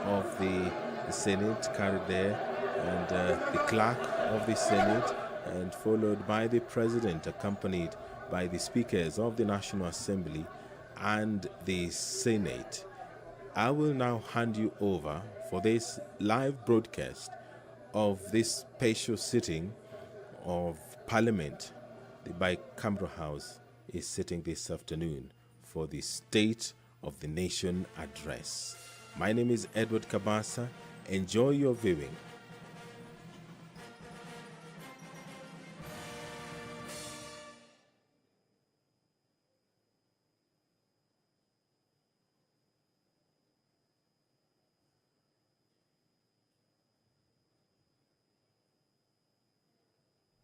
of the Senate carried there, and the clerk of the Senate, and followed by the President, accompanied by the speakers of the National Assembly and the Senate. I will now hand you over for this live broadcast of this special sitting of Parliament. The bicameral House is sitting this afternoon for the State of the Nation address. My name is Edward Kabasa. Enjoy your viewing.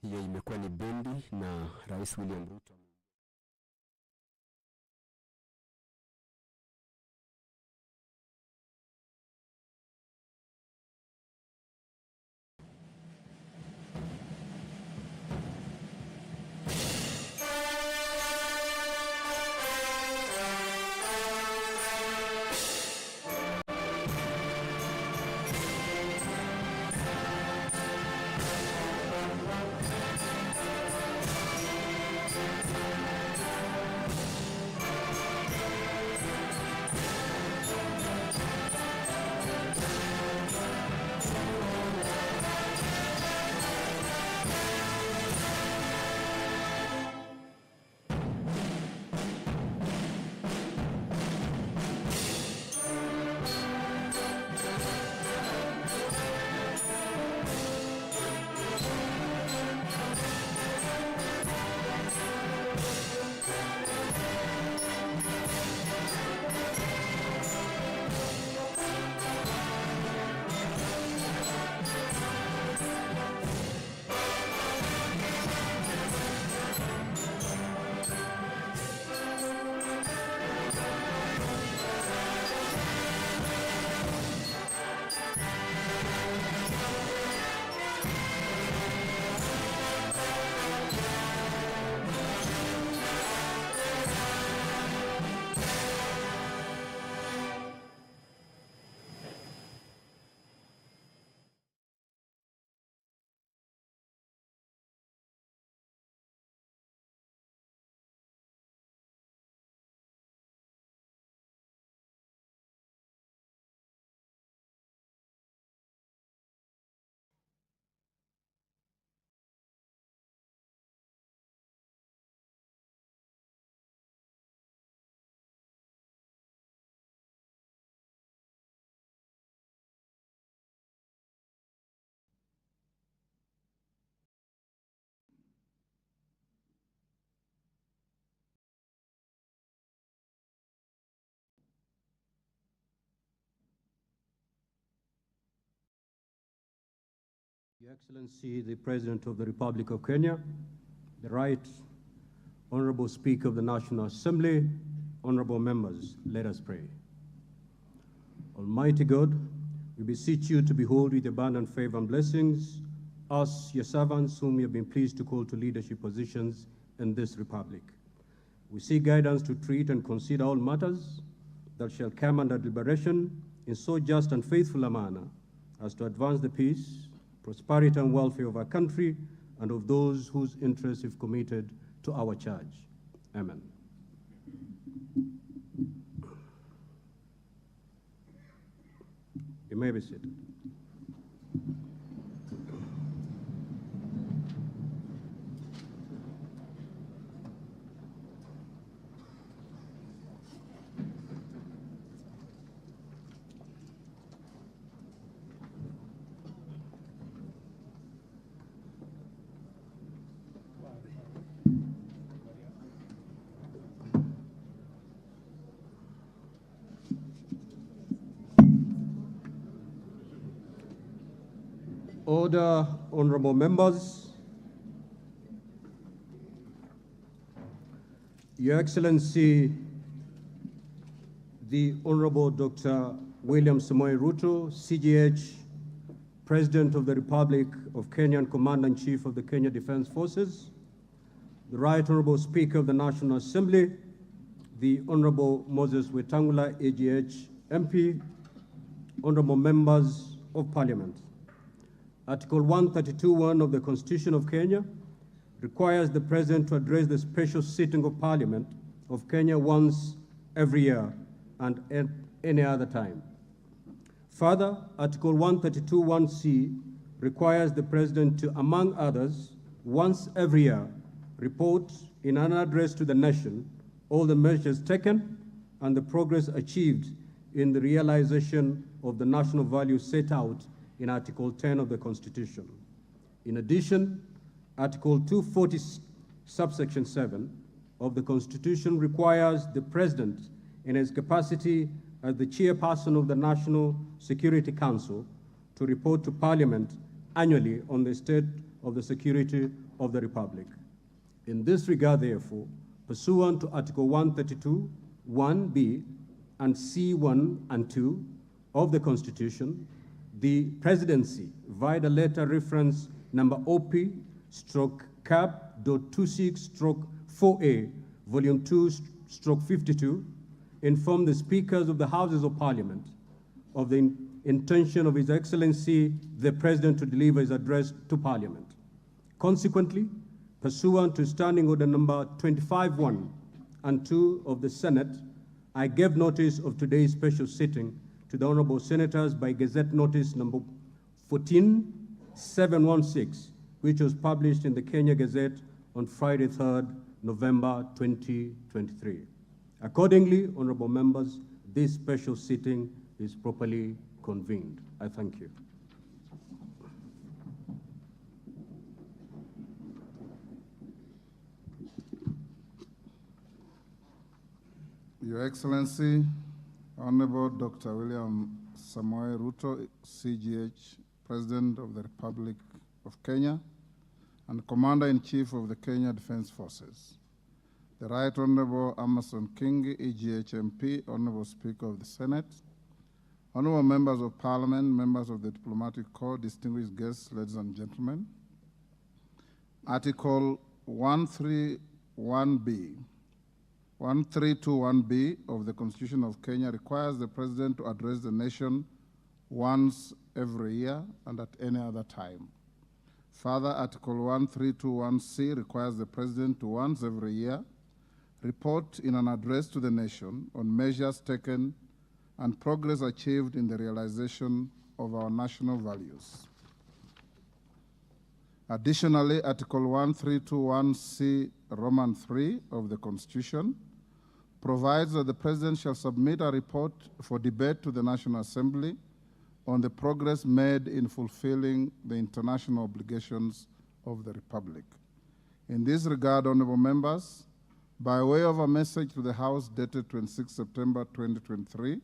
Hiyo imekuwa ni bendi na Rais William Ruto. Your Excellency, the President of the Republic of Kenya, the Right Honorable Speaker of the National Assembly, honorable members, let us pray. Almighty God, we beseech you to behold with abundant favor and blessings us, your servants, whom you have been pleased to call to leadership positions in this republic. We seek guidance to treat and consider all matters that shall come under deliberation in so just and faithful a manner as to advance the peace, prosperity, and welfare of our country and of those whose interests we've committed to our charge. Amen. You may be seated. Order, honorable members. Your Excellency, the Honorable Dr. William Samoei Ruto, CGH, President of the Republic of Kenya and Commander-in-Chief of the Kenya Defense Forces, the Right Honorable Speaker of the National Assembly, the Honorable Moses Wetangula, AGH MP, honorable members of Parliament. Article 132(1) of the Constitution of Kenya requires the President to address the special sitting of Parliament of Kenya once every year and at any other time. Further, Article 132(1)(c) requires the President to, among others, once every year, report in an address to the nation all the measures taken and the progress achieved in the realization of the national values set out in Article 10 of the Constitution. In addition, Article 240, subsection 7 of the Constitution requires the President, in his capacity as the chairperson of the National Security Council, to report to Parliament annually on the state of the security of the Republic. In this regard, therefore, pursuant to Article 132, 1b, and C1 and 2 of the Constitution, the Presidency, via the letter reference number OP/CAP.26/4A, Volume 2/52, informed the Speakers of the Houses of Parliament of the intention of His Excellency the President to deliver his address to Parliament. Consequently, pursuant to Standing Order number 25(1) and 2 of the Senate, I gave notice of today's special sitting to the Honorable Senators by Gazette Notice number 14716, which was published in the Kenya Gazette on Friday, 3rd November 2023. Accordingly, honorable members, this special sitting is properly convened. I thank you. Your Excellency, Honorable Dr. William Samoei Ruto, CGH, President of the Republic of Kenya, and Commander-in-Chief of the Kenya Defense Forces. The Right Honorable Amason Kingi, EGH MP, Honorable Speaker of the Senate, Honorable Members of Parliament, members of the Diplomatic Corps, distinguished guests, ladies and gentlemen. Article 131B of the Constitution of Kenya requires the President to address the nation once every year and at any other time. Further, Article 132(1)(c) requires the President to once every year report in an address to the nation on measures taken and progress achieved in the realization of our national values. Additionally, Article 132(1)(c) Roman 3 of the Constitution provides that the President shall submit a report for debate to the National Assembly on the progress made in fulfilling the international obligations of the Republic. In this regard, honorable members, by way of a message to the House dated 26 September 2023,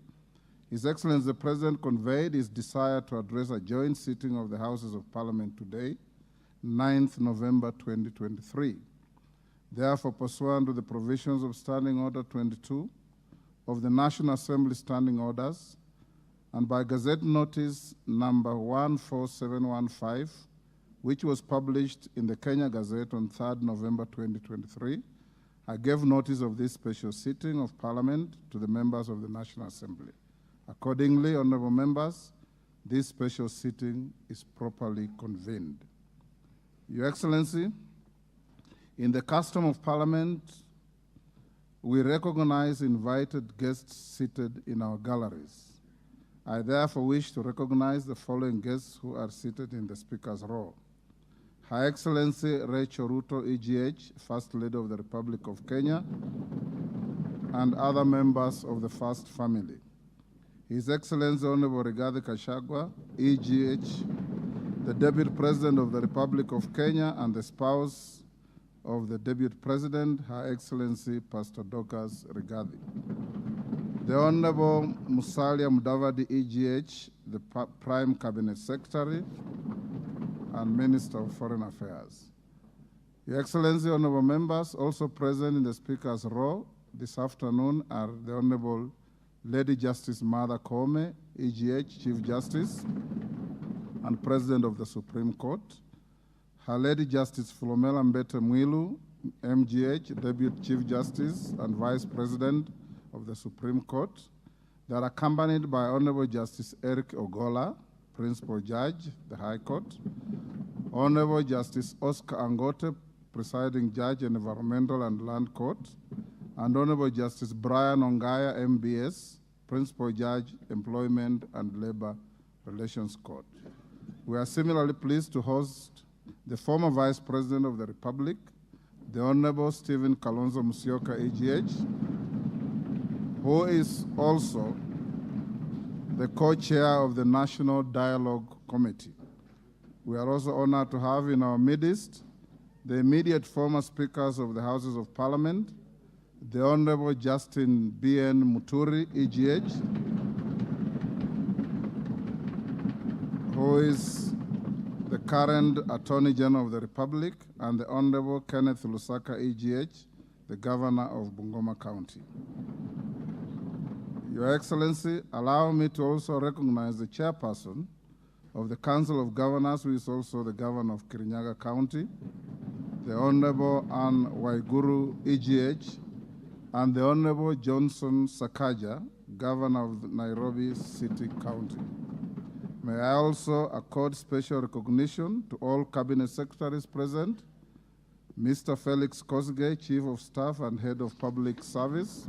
His Excellency the President conveyed his desire to address a joint sitting of the Houses of Parliament today, 9th November 2023. Therefore, pursuant to the provisions of Standing Order 22 of the National Assembly Standing Orders, and by Gazette Notice number 14715, which was published in the Kenya Gazette on 3rd November 2023, I gave notice of this special sitting of Parliament to the members of the National Assembly. Accordingly, honorable members, this special sitting is properly convened. Your Excellency, in the custom of Parliament, we recognize invited guests seated in our galleries. I therefore wish to recognize the following guests who are seated in the Speaker's row. Her Excellency Rachel Ruto, EGH, First Lady of the Republic of Kenya, and other members of the First Family. His Excellency Honorable Rigathi Gachagua, EGH, the Deputy President of the Republic of Kenya and the spouse of the Deputy President, Her Excellency Pastor Dorcas Rigathi. The Honorable Musalia Mudavadi, EGH, the Prime Cabinet Secretary and Minister of Foreign Affairs. Your Excellency, honorable members, also present in the Speaker's row this afternoon are the Honorable Lady Justice Martha Koome, EGH, Chief Justice and President of the Supreme Court, Her Lady Justice Philomena Mbete Mwilu, MGH, Deputy Chief Justice and Vice President of the Supreme Court, They are accompanied by Honorable Justice Eric Ogola, Principal Judge, the High Court, Honorable Justice Oscar Angote, Presiding Judge, Environmental and Land Court, and Honorable Justice Brian Ongaya, MBS, Principal Judge, Employment and Labor Relations Court. We are similarly pleased to host the former Vice President of the Republic, the Honorable Stephen Kalonzo Musyoka, AGH, who is also the co-chair of the National Dialogue Committee. We are also honored to have in our midst the immediate former speakers of the Houses of Parliament, the Honorable Justin B.N. Muturi, EGH, who is the current Attorney General of the Republic, and the Honorable Kenneth Lusaka, EGH, the Governor of Bungoma County. Your Excellency, allow me to also recognize the chairperson of the Council of Governors, who is also the Governor of Kirinyaga County, the Honorable Anne Waiguru, EGH, and the Honorable Johnson Sakaja, Governor of Nairobi City County. May I also accord special recognition to all Cabinet Secretaries present, Mr. Felix Kosgei, Chief of Staff and Head of Public Service,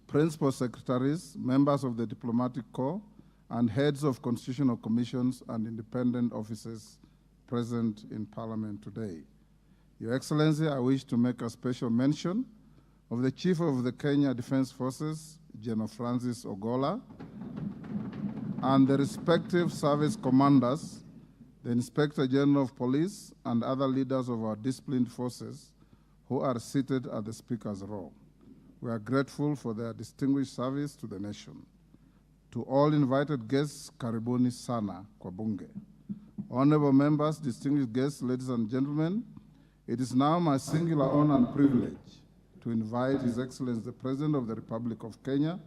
Principal Secretaries, members of the Diplomatic Corps, and heads of constitutional commissions and independent offices present in Parliament today. Your Excellency, I wish to make a special mention of the Chief of the Kenya Defense Forces, General Francis Ogola, and the respective service commanders, the Inspector General of Police, and other leaders of our disciplined forces who are seated at the Speaker's row. We are grateful for their distinguished service to the nation. To all invited guests, karibuni sana kwa bunge. Honorable members, distinguished guests, ladies and gentlemen, it is now my singular honor and privilege to invite His Excellency the President of the Republic of Kenya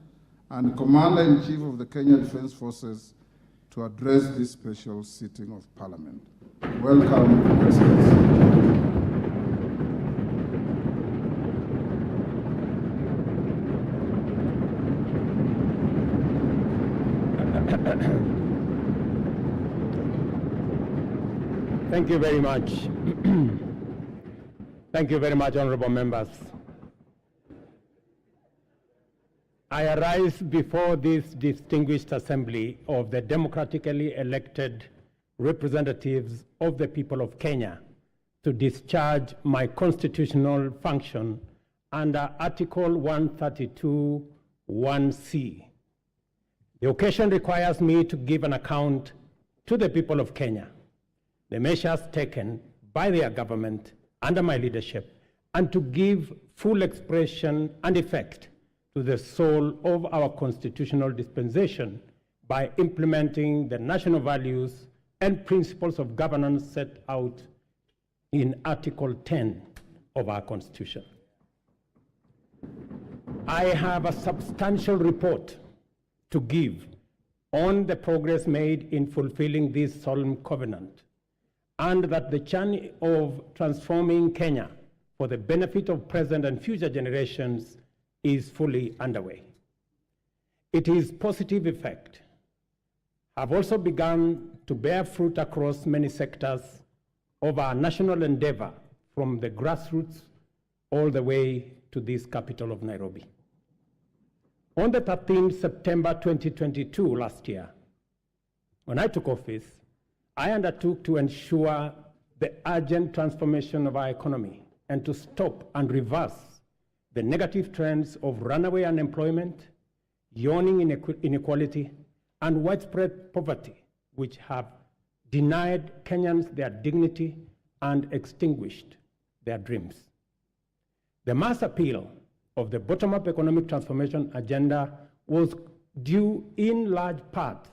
and Commander-in-Chief of the Kenya Defense Forces to address this special sitting of Parliament. Welcome, Your Excellency. Thank you very much. Thank you very much, honorable members. I arise before this distinguished assembly of the democratically elected representatives of the people of Kenya to discharge my constitutional function under Article 132, 1C. The occasion requires me to give an account to the people of Kenya, the measures taken by their government under my leadership, and to give full expression and effect to the soul of our constitutional dispensation by implementing the national values and principles of governance set out in Article 10 of our Constitution. I have a substantial report to give on the progress made in fulfilling this solemn covenant, and that the journey of transforming Kenya for the benefit of present and future generations is fully underway. Its positive effect have also begun to bear fruit across many sectors of our national endeavor, from the grassroots all the way to this capital of Nairobi. On the 13th September 2022, last year, when I took office, I undertook to ensure the urgent transformation of our economy and to stop and reverse the negative trends of runaway unemployment, yawning inequality, and widespread poverty, which have denied Kenyans their dignity and extinguished their dreams. The mass appeal of the bottom-up economic transformation agenda was due in large part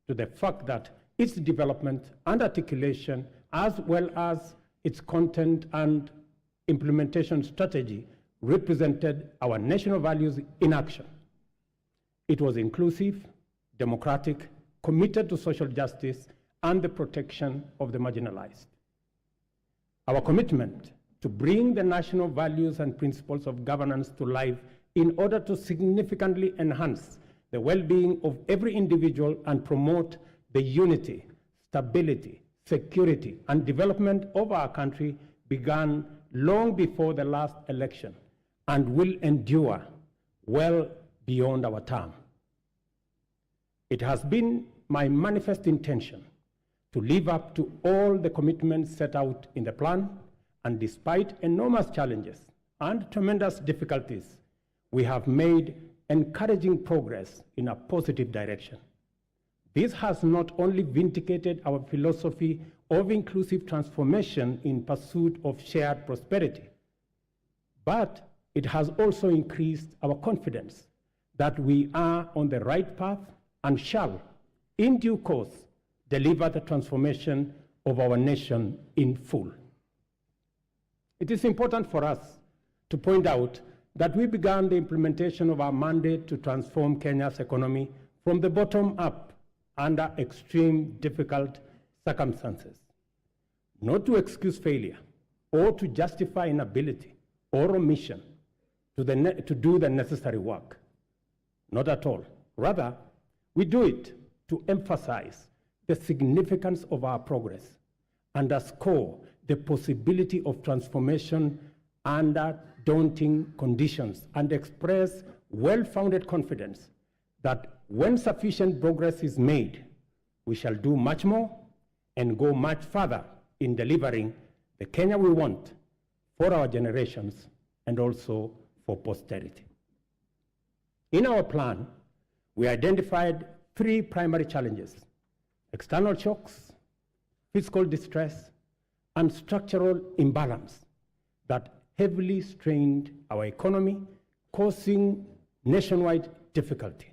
to the fact that its development and articulation, as well as its content and implementation strategy, represented our national values in action. It was inclusive, democratic, committed to social justice and the protection of the marginalized. Our commitment to bring the national values and principles of governance to life in order to significantly enhance the well-being of every individual and promote the unity, stability, security, and development of our country began long before the last election and will endure well beyond our term. It has been my manifest intention to live up to all the commitments set out in the plan, and despite enormous challenges and tremendous difficulties, we have made encouraging progress in a positive direction. This has not only vindicated our philosophy of inclusive transformation in pursuit of shared prosperity, but it has also increased our confidence that we are on the right path and shall, in due course, deliver the transformation of our nation in full. It is important for us to point out that we began the implementation of our mandate to transform Kenya's economy from the bottom up under extreme difficult circumstances, not to excuse failure or to justify inability or omission to do the necessary work. Not at all. Rather, we do it to emphasize the significance of our progress, underscore the possibility of transformation under daunting conditions, and express well-founded confidence that when sufficient progress is made, we shall do much more and go much further in delivering the Kenya we want for our generations and also for posterity. In our plan, we identified 3 primary challenges: external shocks, fiscal distress, and structural imbalance that heavily strained our economy, causing nationwide difficulty.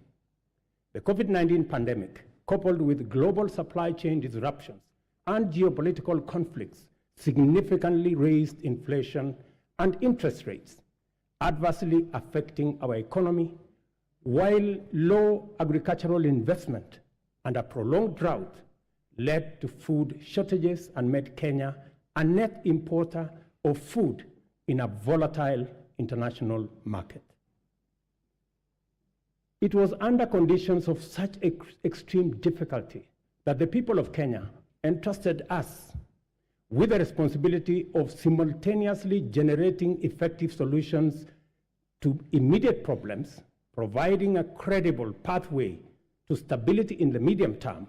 The COVID-19 pandemic, coupled with global supply chain disruptions and geopolitical conflicts, significantly raised inflation and interest rates, adversely affecting our economy, while low agricultural investment and a prolonged drought led to food shortages and made Kenya a net importer of food in a volatile international market. It was under conditions of such extreme difficulty that the people of Kenya entrusted us with the responsibility of simultaneously generating effective solutions to immediate problems, providing a credible pathway to stability in the medium term,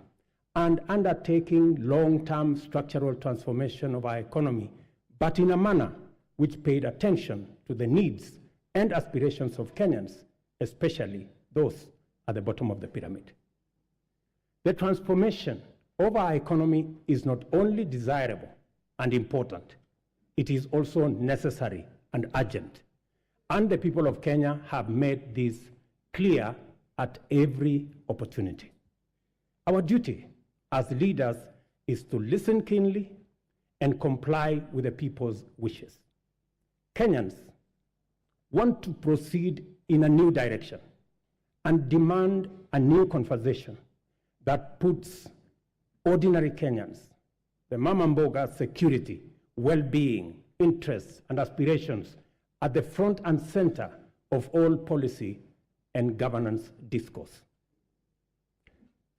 and undertaking long-term structural transformation of our economy, but in a manner which paid attention to the needs and aspirations of Kenyans, especially those at the bottom of the pyramid. The transformation of our economy is not only desirable and important, it is also necessary and urgent. And the people of Kenya have made this clear at every opportunity. Our duty as leaders is to listen keenly and comply with the people's wishes. Kenyans want to proceed in a new direction and demand a new conversation that puts ordinary Kenyans, the mama mboga, security, well-being, interests, and aspirations at the front and center of all policy and governance discourse.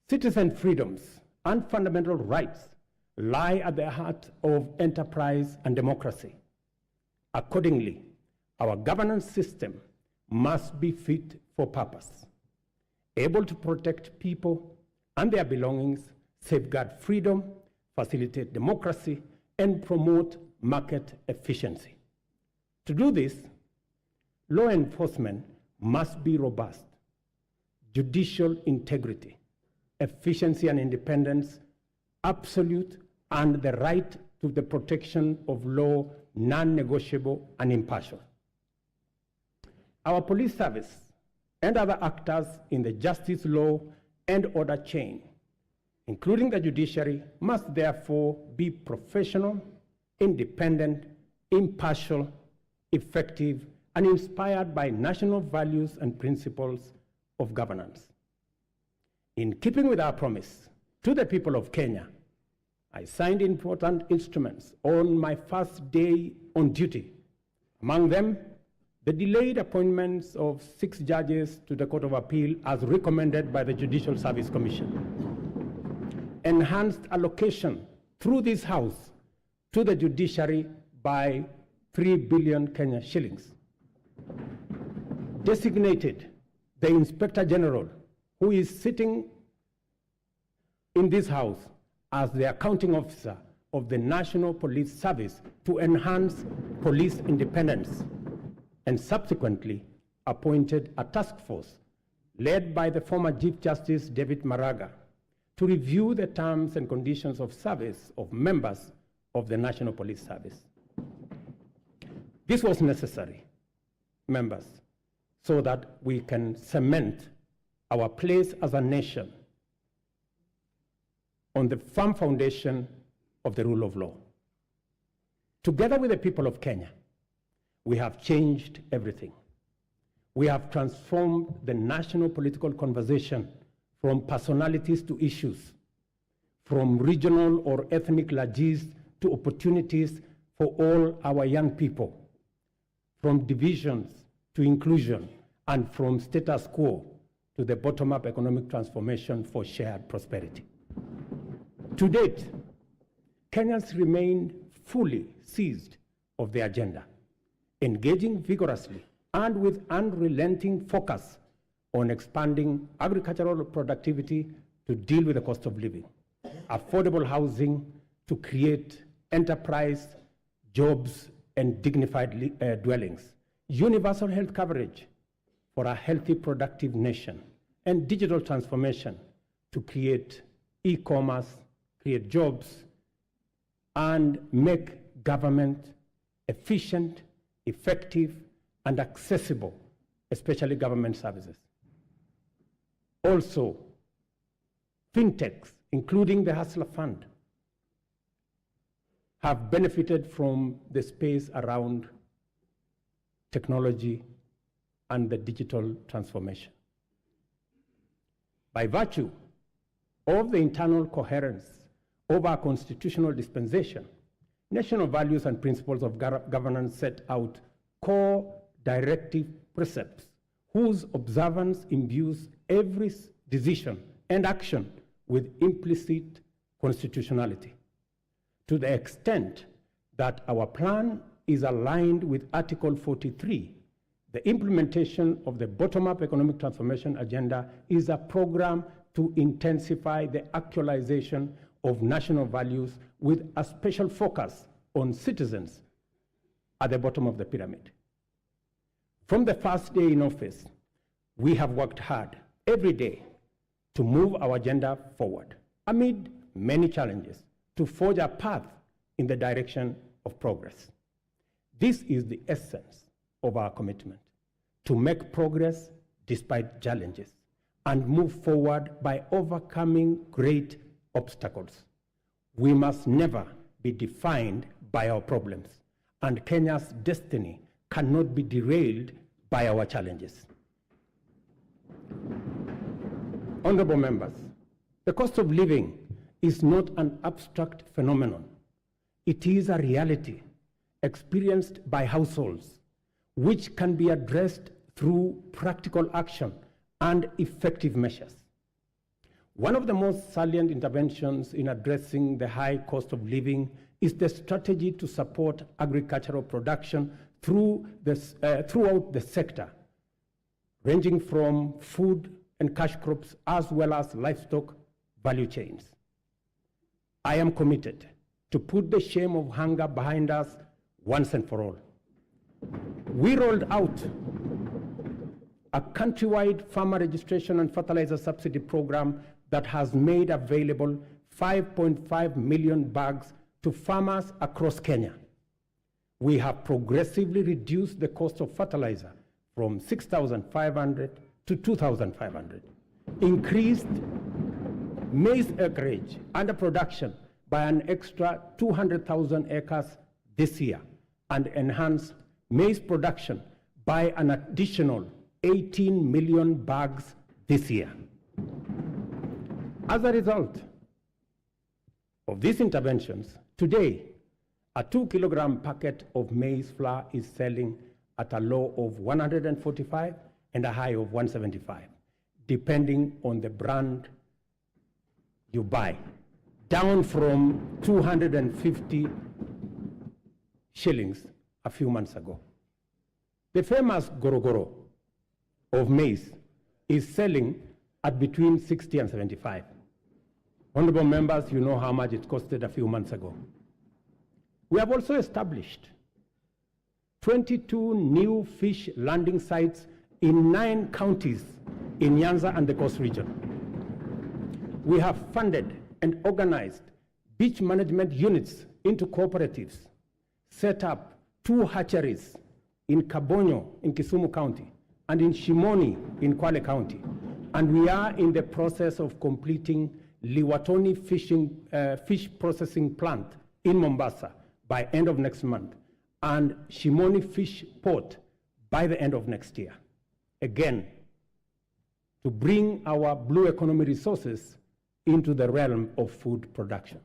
Citizen freedoms and fundamental rights lie at the heart of enterprise and democracy. Accordingly, our governance system must be fit for purpose, able to protect people and their belongings, safeguard freedom, facilitate democracy, and promote market efficiency. To do this, law enforcement must be robust, judicial integrity, efficiency and independence, absolute, and the right to the protection of law non-negotiable and impartial. Our police service and other actors in the justice, law, and order chain, including the judiciary, must therefore be professional, independent, impartial, effective, and inspired by national values and principles of governance. In keeping with our promise to the people of Kenya, I signed important instruments on my first day on duty, among them the delayed appointments of 6 judges to the Court of Appeal as recommended by the Judicial Service Commission, enhanced allocation through this House to the judiciary by 3 billion Kenya shillings, designated the Inspector General, who is sitting in this House as the accounting officer of the National Police Service to enhance police independence, and subsequently appointed a task force led by the former Chief Justice David Maraga to review the terms and conditions of service of members of the National Police Service. This was necessary, members, so that we can cement our place as a nation on the firm foundation of the rule of law. Together with the people of Kenya, we have changed everything. We have transformed the national political conversation from personalities to issues, from regional or ethnic lages to opportunities for all our young people, from divisions to inclusion, and from status quo to the bottom-up economic transformation for shared prosperity. To date, Kenyans remain fully seized of the agenda, engaging vigorously and with unrelenting focus on expanding agricultural productivity to deal with the cost of living, affordable housing to create enterprise, jobs, and dignified dwellings, universal health coverage for a healthy, productive nation, and digital transformation to create e-commerce, create jobs, and make government efficient, effective, and accessible, especially government services. Also, fintechs, including the Hustler Fund, have benefited from the space around technology and the digital transformation. By virtue of the internal coherence of our constitutional dispensation, national values and principles of governance set out core directive precepts whose observance imbues every decision and action with implicit constitutionality. To the extent that our plan is aligned with Article 43, the implementation of the bottom-up economic transformation agenda is a program to intensify the actualization of national values with a special focus on citizens at the bottom of the pyramid. From the first day in office, we have worked hard every day to move our agenda forward amid many challenges to forge a path in the direction of progress. This is the essence of our commitment, to make progress despite challenges and move forward by overcoming great obstacles. We must never be defined by our problems, and Kenya's destiny cannot be derailed by our challenges. Honorable members, the cost of living is not an abstract phenomenon. It is a reality experienced by households, which can be addressed through practical action and effective measures. One of the most salient interventions in addressing the high cost of living is the strategy to support agricultural production throughout the sector, ranging from food and cash crops as well as livestock value chains. I am committed to put the shame of hunger behind us once and for all. We rolled out a countrywide farmer registration and fertilizer subsidy program that has made available 5.5 million bags to farmers across Kenya. We have progressively reduced the cost of fertilizer from 6,500 to 2,500, increased maize acreage under production by an extra 200,000 acres this year, and enhanced maize production by an additional 18 million bags this year. As a result of these interventions, today, a 2-kilogram packet of maize flour is selling at a low of 145 and a high of 175, depending on the brand you buy, down from 250 shillings a few months ago. The famous Gorogoro of maize is selling at between 60 and 75. Honorable members, you know how much it costed a few months ago. We have also established 22 new fish landing sites in 9 counties in Nyanza and the Coast region. We have funded and organized beach management units into cooperatives, set up 2 hatcheries in Kabonyo in Kisumu County and in Shimoni in Kwale County. And we are in the process of completing Liwatoni fish processing plant in Mombasa by end of next month, and Shimoni Fish Port by the end of next year. Again, to bring our blue economy resources into the realm of food production.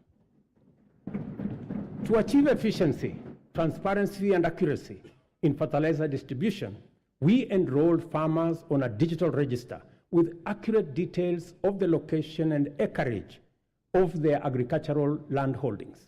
To achieve efficiency, transparency, and accuracy in fertilizer distribution, we enrolled farmers on a digital register with accurate details of the location and acreage of their agricultural land holdings.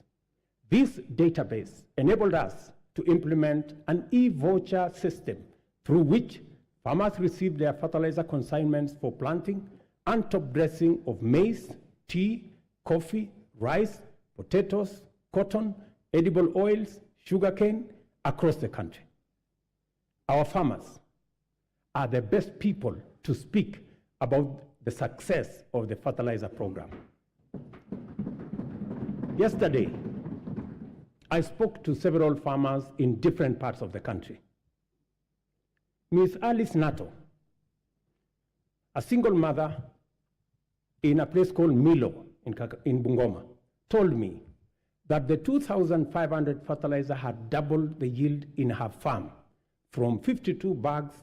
This database enabled us to implement an e-voucher system through which farmers received their fertilizer consignments for planting and top dressing of maize, tea, coffee, rice, potatoes, cotton, edible oils, sugarcane across the country. Our farmers are the best people to speak about the success of the fertilizer program. Yesterday, I spoke to several farmers in different parts of the country. Ms. Alice Nato, a single mother in a place called Milo in Bungoma, told me that the 2,500 fertilizer had doubled the yield in her farm from 52 bags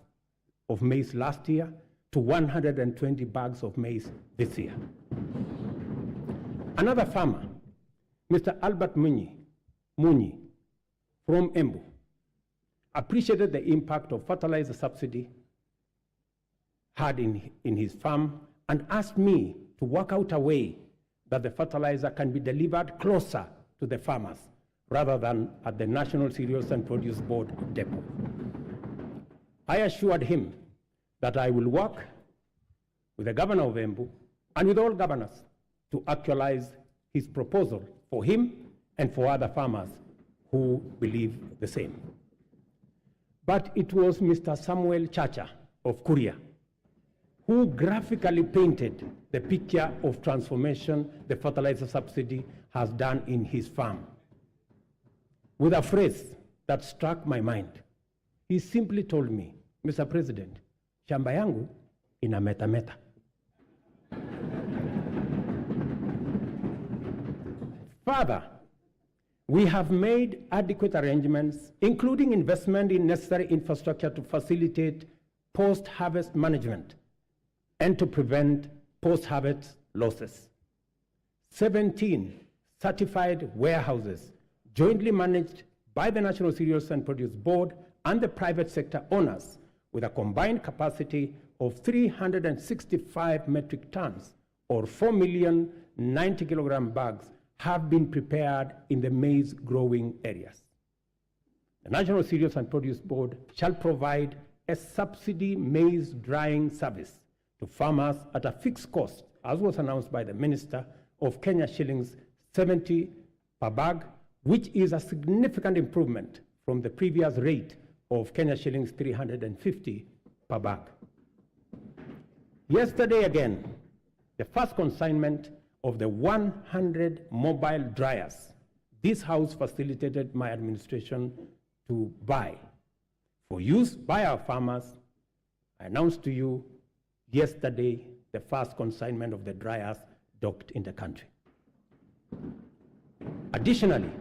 of maize last year to 120 bags of maize this year. Another farmer, Mr. Albert Munyi from Embu, appreciated the impact of fertilizer subsidy had in his farm and asked me to work out a way that the fertilizer can be delivered closer to the farmers rather than at the National Cereals and Produce Board depot. I assured him that I will work with the governor of Embu and with all governors to actualize his proposal for him and for other farmers who believe the same. But it was Mr. Samuel Chacha of Kuria who graphically painted the picture of transformation the fertilizer subsidy has done in his farm. With a phrase that struck my mind, he simply told me, Mr. President, shamba yangu ina meta. Further, we have made adequate arrangements, including investment in necessary infrastructure to facilitate post-harvest management and to prevent post-harvest losses. 17 certified warehouses jointly managed by the National Cereals and Produce Board and the private sector owners with a combined capacity of 365 metric tons or 4,090,000 kilogram bags have been prepared in the maize growing areas. The National Cereals and Produce Board shall provide a subsidy maize drying service to farmers at a fixed cost, as was announced by the Minister, of Kenya shillings 70 per bag, which is a significant improvement from the previous rate of Kenya shillings 350 per bag. Yesterday again, the first consignment of the 100 mobile dryers this House facilitated my administration to buy for use by our farmers. I announced to you yesterday the first consignment of the dryers docked in the country. Additionally,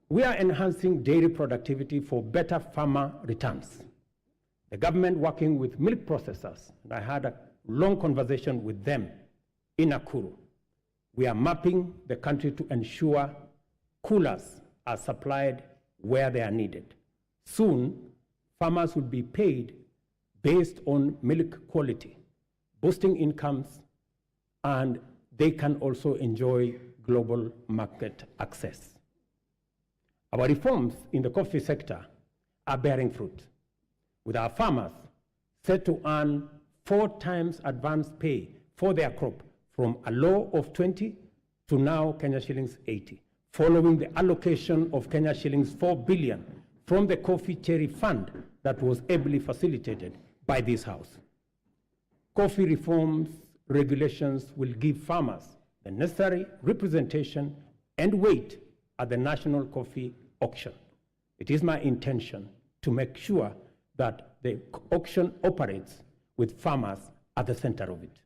we are enhancing dairy productivity for better farmer returns. The government, working with milk processors, and I had a long conversation with them in Nakuru, we are mapping the country to ensure coolers are supplied where they are needed. Soon, farmers will be paid based on milk quality, boosting incomes, and they can also enjoy global market access. Our reforms in the coffee sector are bearing fruit, with our farmers set to earn 4 times advance pay for their crop from a low of 20 to now Kenya shillings 80, following the allocation of Kenya shillings 4 billion from the Coffee Cherry Fund that was ably facilitated by this House. Coffee reforms regulations will give farmers the necessary representation and weight at the National Coffee Auction. It is my intention to make sure that the auction operates with farmers at the center of it.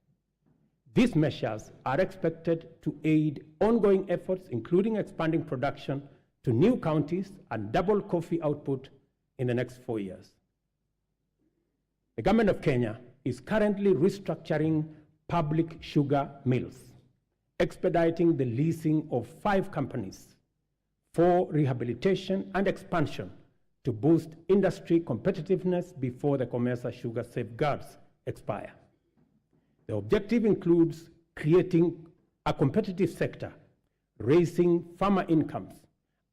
These measures are expected to aid ongoing efforts, including expanding production to new counties and double coffee output in the next 4 years. The government of Kenya is currently restructuring public sugar mills, expediting the leasing of 5 companies for rehabilitation and expansion to boost industry competitiveness before the Commercial Sugar Safeguards expire. The objective includes creating a competitive sector, raising farmer incomes,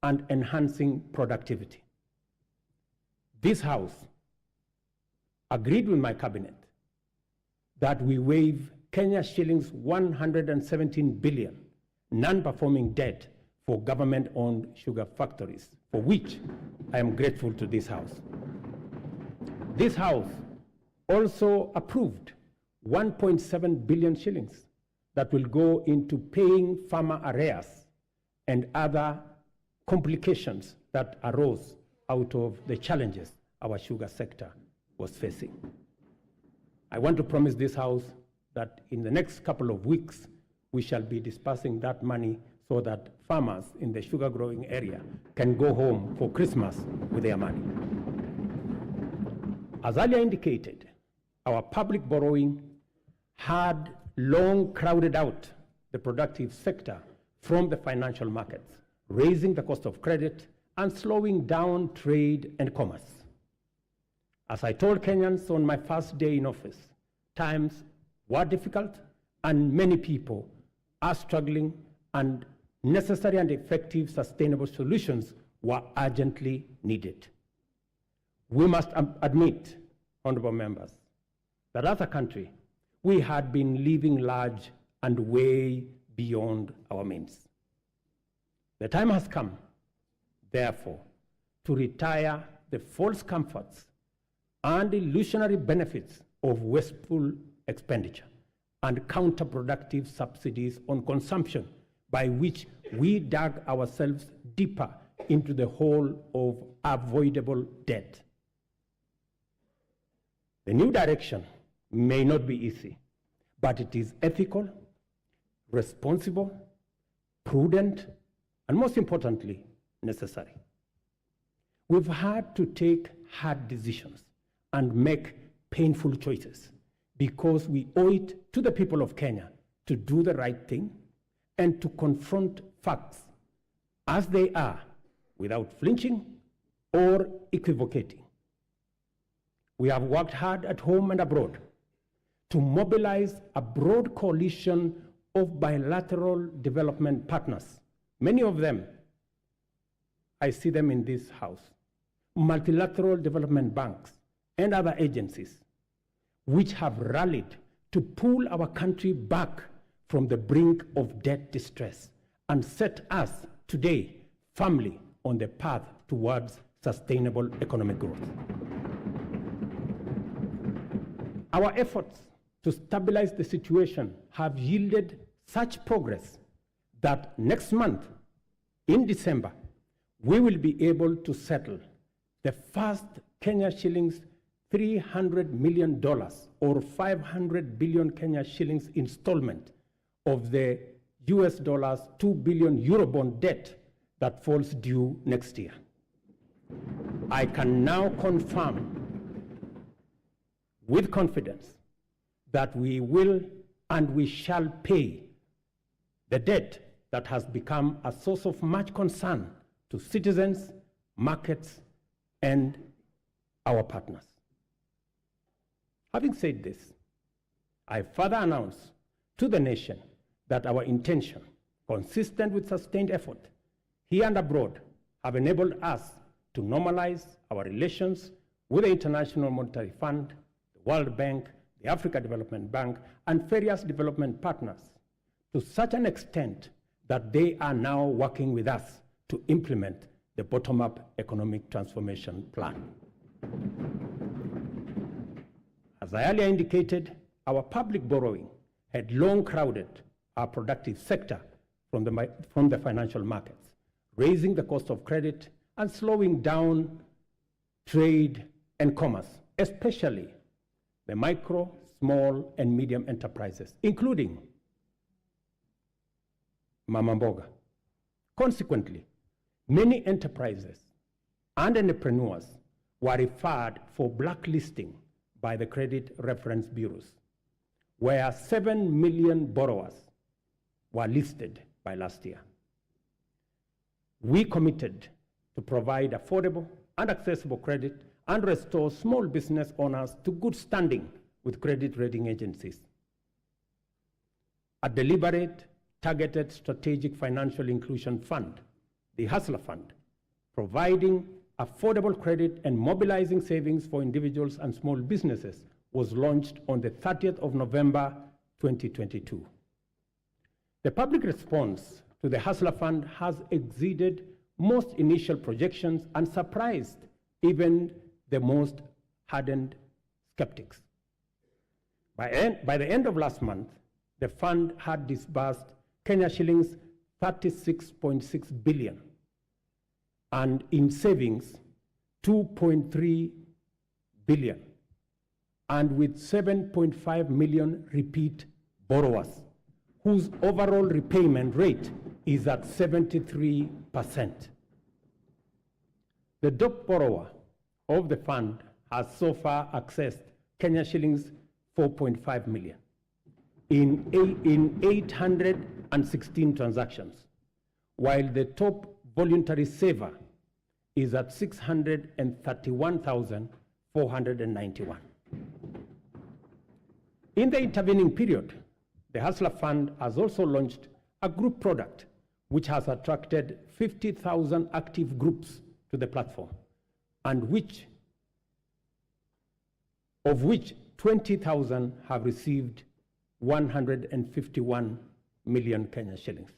and enhancing productivity. This House agreed with my cabinet that we waive Kenya shillings 117 billion non-performing debt for government-owned sugar factories, for which I am grateful to this House. This House also approved 1.7 billion shillings that will go into paying farmer arrears and other complications that arose out of the challenges our sugar sector was facing. I want to promise this House that in the next couple of weeks, we shall be dispersing that money so that farmers in the sugar growing area can go home for Christmas with their money. As earlier indicated, our public borrowing had long crowded out the productive sector from the financial markets, raising the cost of credit and slowing down trade and commerce. As I told Kenyans on my first day in office, times were difficult and many people are struggling, and necessary and effective sustainable solutions were urgently needed. We must admit, honorable members, that as a country, we had been living large and way beyond our means. The time has come, therefore, to retire the false comforts and illusionary benefits of wasteful expenditure and counterproductive subsidies on consumption, by which we dug ourselves deeper into the hole of avoidable debt. The new direction may not be easy, but it is ethical, responsible, prudent, and most importantly, necessary. We've had to take hard decisions and make painful choices because we owe it to the people of Kenya to do the right thing and to confront facts as they are without flinching or equivocating. We have worked hard at home and abroad to mobilize a broad coalition of bilateral development partners. Many of them, I see them in this House, multilateral development banks and other agencies, which have rallied to pull our country back from the brink of debt distress and set us today firmly on the path towards sustainable economic growth. Our efforts to stabilize the situation have yielded such progress that next month, in December, we will be able to settle the first Kenya shillings $300 million or 500 billion Kenya shillings installment of the US dollars 2 billion Eurobond debt that falls due next year. I can now confirm with confidence that we will and we shall pay the debt that has become a source of much concern to citizens, markets, and our partners. Having said this, I further announce to the nation that our intention, consistent with sustained effort here and abroad, have enabled us to normalize our relations with the International Monetary Fund, the World Bank, the Africa Development Bank, and various development partners to such an extent that they are now working with us to implement the bottom-up economic transformation plan. As I earlier indicated, our public borrowing had long crowded our productive sector from the financial markets, raising the cost of credit and slowing down trade and commerce, especially the micro, small, and medium enterprises, including Mama Mboga. Consequently, many enterprises and entrepreneurs were referred for blacklisting by the credit reference bureaus, where 7 million borrowers were listed by last year. We committed to provide affordable and accessible credit and restore small business owners to good standing with credit rating agencies. A deliberate, targeted strategic financial inclusion fund, the Hustler Fund, providing affordable credit and mobilizing savings for individuals and small businesses, was launched on the 30th of November 2022. The public response to the Hustler Fund has exceeded most initial projections and surprised even the most hardened skeptics. By the end of last month, the fund had disbursed Kenya shillings 36.6 billion, and in savings 2.3 billion, and with 7.5 million repeat borrowers, whose overall repayment rate is at 73%. The top borrower of the fund has so far accessed Kenya shillings 4.5 million in 816 transactions, while the top voluntary saver is at 631,491. In the intervening period, the Hustler Fund has also launched a group product which has attracted 50,000 active groups to the platform, and of which 20,000 have received 151 million Kenya shillings.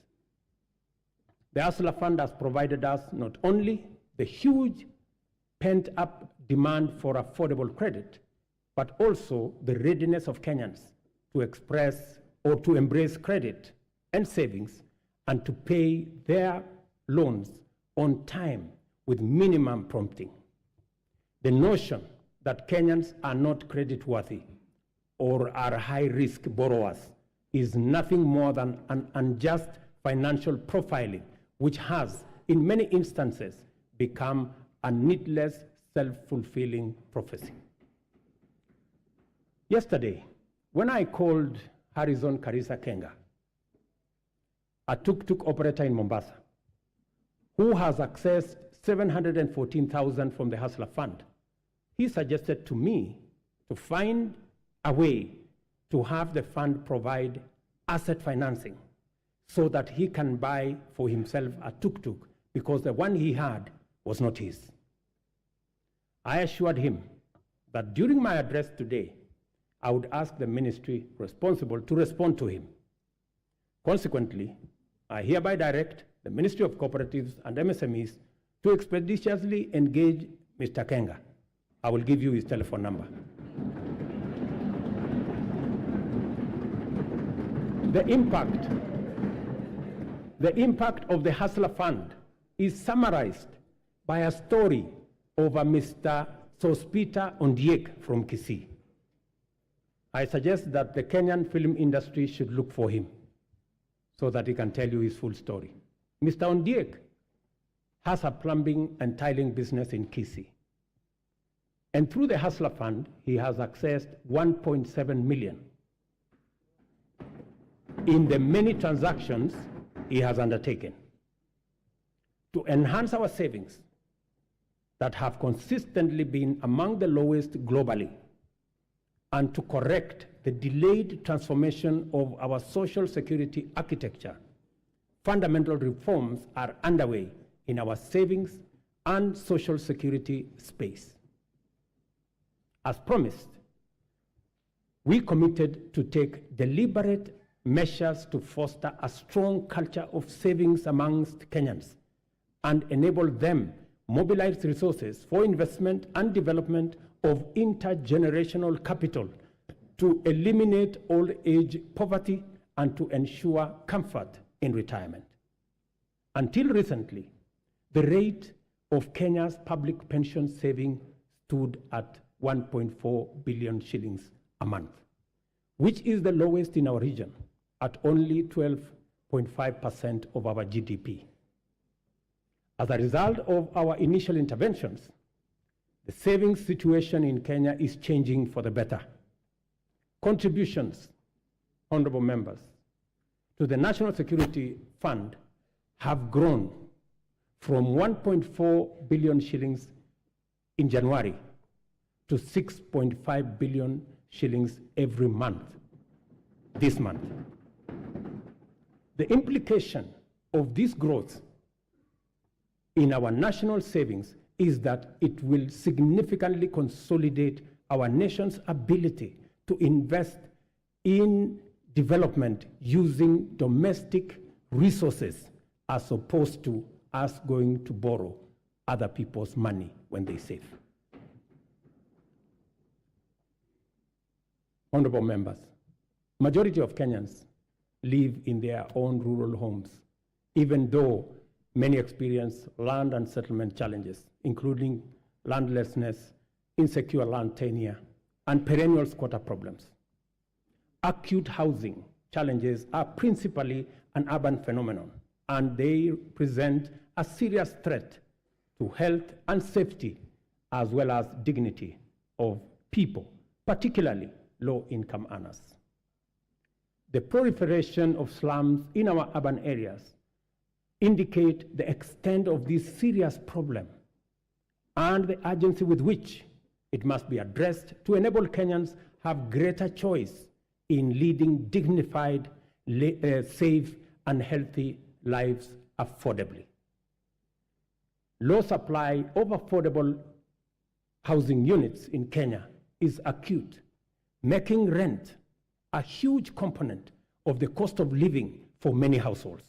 The Hustler Fund has provided us not only the huge pent-up demand for affordable credit, but also the readiness of Kenyans to express or to embrace credit and savings and to pay their loans on time with minimum prompting. The notion that Kenyans are not creditworthy or are high-risk borrowers is nothing more than an unjust financial profiling, which has, in many instances, become a needless, self-fulfilling prophecy. Yesterday, when I called Harrison Karisa Kenga, a tuk-tuk operator in Mombasa, who has accessed 714,000 from the Hustler Fund, he suggested to me to find a way to have the fund provide asset financing so that he can buy for himself a tuk-tuk, because the one he had was not his. I assured him that during my address today, I would ask the ministry responsible to respond to him. Consequently, I hereby direct the Ministry of Cooperatives and MSMEs to expeditiously engage Mr. Kenga. I will give you his telephone number. The impact of the Hustler Fund is summarized by a story of a Mr. Sospita Ondiek from Kisii. I suggest that the Kenyan film industry should look for him so that he can tell you his full story. Mr. Ondiek has a plumbing and tiling business in Kisii. And through the Hustler Fund, he has accessed 1.7 million in the many transactions he has undertaken. To enhance our savings, that have consistently been among the lowest globally, and to correct the delayed transformation of our social security architecture, fundamental reforms are underway in our savings and social security space. As promised, we committed to take deliberate measures to foster a strong culture of savings amongst Kenyans and enable them mobilize resources for investment and development of intergenerational capital to eliminate old age poverty and to ensure comfort in retirement. Until recently, the rate of Kenya's public pension saving stood at 1.4 billion shillings a month, which is the lowest in our region at only 12.5% of our GDP. As a result of our initial interventions, the savings situation in Kenya is changing for the better. Contributions, honorable members, to the National Security Fund have grown from 1.4 billion shillings in January to 6.5 billion shillings every month this month. The implication of this growth in our national savings is that it will significantly consolidate our nation's ability to invest in development using domestic resources as opposed to us going to borrow other people's money when they save. Honorable members, majority of Kenyans live in their own rural homes, even though many experience land and settlement challenges, including landlessness, insecure land tenure, and perennial squatter problems. Acute housing challenges are principally an urban phenomenon, and they present a serious threat to health and safety, as well as dignity of people, particularly low-income earners. The proliferation of slums in our urban areas indicate the extent of this serious problem and the urgency with which it must be addressed to enable Kenyans have greater choice in leading dignified, safe, and healthy lives affordably. Low supply of affordable housing units in Kenya is acute, making rent a huge component of the cost of living for many households.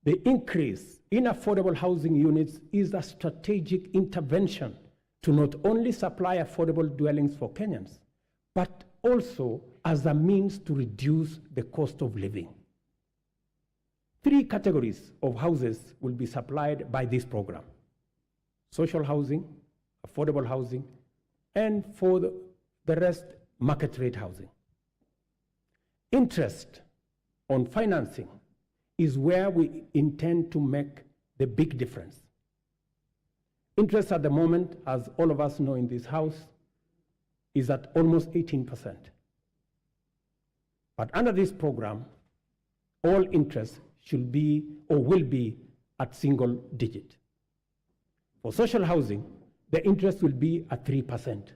The increase in affordable housing units is a strategic intervention to not only supply affordable dwellings for Kenyans, but also as a means to reduce the cost of living. 3 categories of houses will be supplied by this program: social housing, affordable housing, and for the rest, market rate housing. Interest on financing is where we intend to make the big difference. Interest at the moment, as all of us know in this house, is at almost 18%. But under this program, all interest should be or will be at single digit. For social housing, the interest will be at 3%.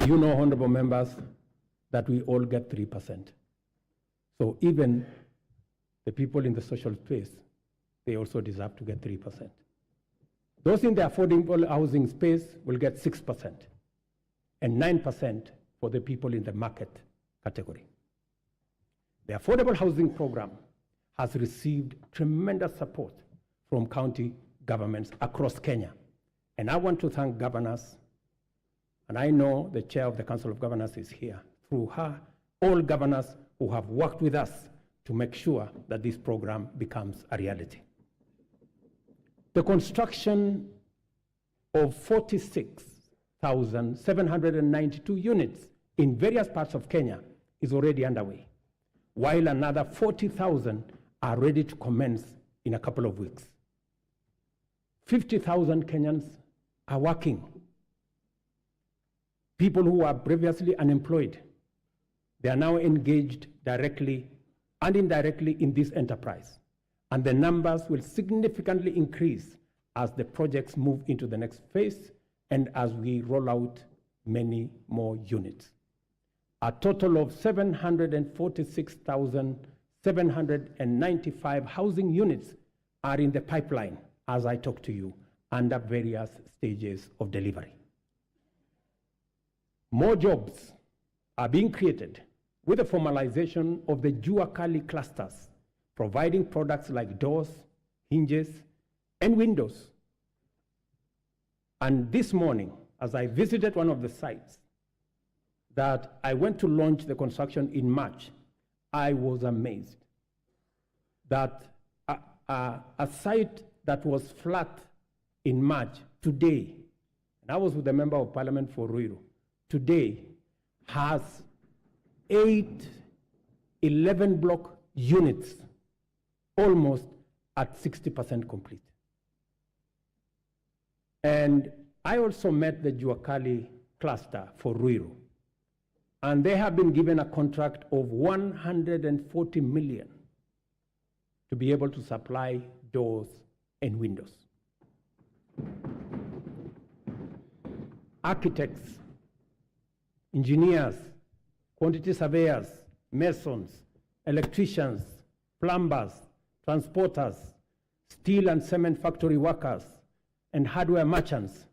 You know, honorable members, that we all get 3%. So even the people in the social space, they also deserve to get 3%. Those in the affordable housing space will get 6%, and 9% for the people in the market category. The affordable housing program has received tremendous support from county governments across Kenya. And I want to thank governors, and I know the chair of the Council of Governors is here, through her, all governors who have worked with us to make sure that this program becomes a reality. The construction of 46,792 units in various parts of Kenya is already underway, while another 40,000 are ready to commence in a couple of weeks. 50,000 Kenyans are working. People who were previously unemployed, they are now engaged directly and indirectly in this enterprise. And the numbers will significantly increase as the projects move into the next phase and as we roll out many more units. A total of 746,795 housing units are in the pipeline as I talk to you, under various stages of delivery. More jobs are being created with the formalization of the Jua Kali clusters, providing products like doors, hinges, and windows. And this morning, as I visited one of the sites that I went to launch the construction in March, I was amazed that a site that was flat in March today, and I was with the Member of Parliament for Ruiru, today has 11 block units, almost at 60% complete. And I also met the Jua Kali cluster for Ruiru, and they have been given a contract of 140 million to be able to supply doors and windows. Architects, engineers, quantity surveyors, masons, electricians, plumbers, transporters, steel and cement factory workers, and hardware merchants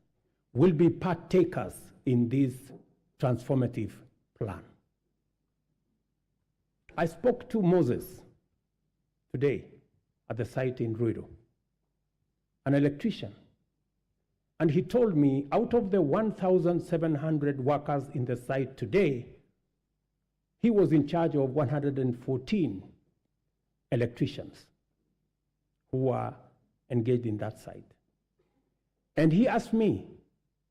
will be partakers in this transformative plan. I spoke to Moses today at the site in Ruiru, an electrician, and he told me out of the 1,700 workers in the site today, he was in charge of 114 electricians who are engaged in that site. And he asked me,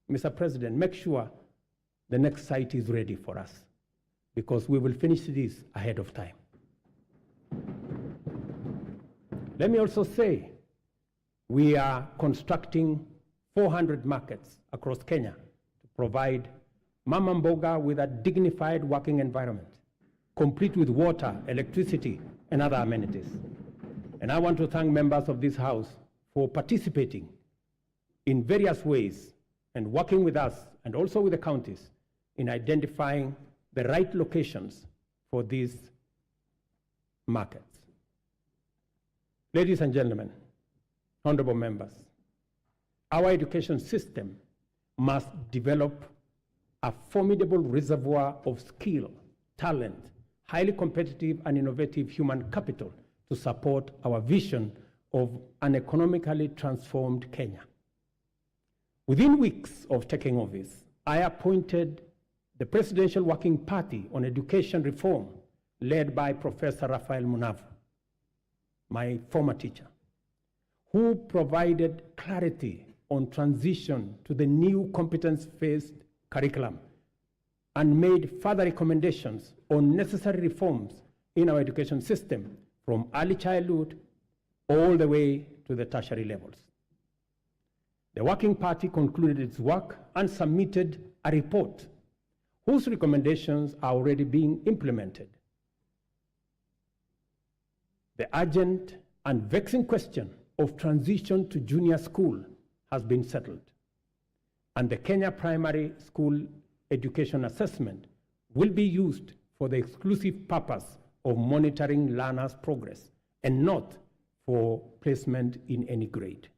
Mr. President, make sure the next site is ready for us, because we will finish this ahead of time. Let me also say, we are constructing 400 markets across Kenya to provide Mama Mboga with a dignified working environment, complete with water, electricity, and other amenities. And I want to thank members of this House for participating in various ways and working with us and also with the counties in identifying the right locations for these markets. Ladies and gentlemen, honorable members, our education system must develop a formidable reservoir of skill, talent, highly competitive and innovative human capital to support our vision of an economically transformed Kenya. Within weeks of taking office, I appointed the Presidential Working Party on Education Reform, led by Professor Raphael Munavu, my former teacher, who provided clarity on transition to the new competence-based curriculum and made further recommendations on necessary reforms in our education system from early childhood all the way to the tertiary levels. The Working Party concluded its work and submitted a report whose recommendations are already being implemented. The urgent and vexing question of transition to junior school has been settled, and the Kenya Primary School Education Assessment will be used for the exclusive purpose of monitoring learners' progress and not for placement in any grade.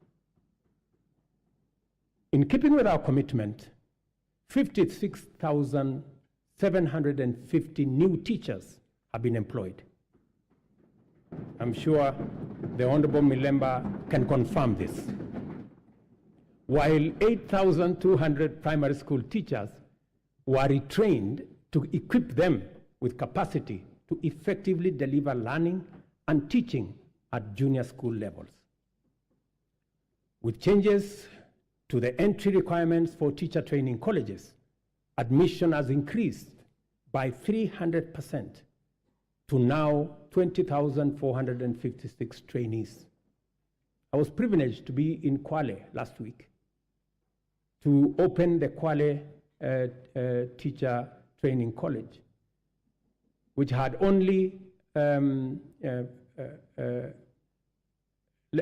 In keeping with our commitment, 56,750 new teachers have been employed. I'm sure the Honorable Milemba can confirm this. While 8,200 primary school teachers were retrained to equip them with capacity to effectively deliver learning and teaching at junior school levels. With changes to the entry requirements for teacher training colleges, admission has increased by 300% to now 20,456 trainees. I was privileged to be in Kwale last week to open the Kwale Teacher Training College, which had only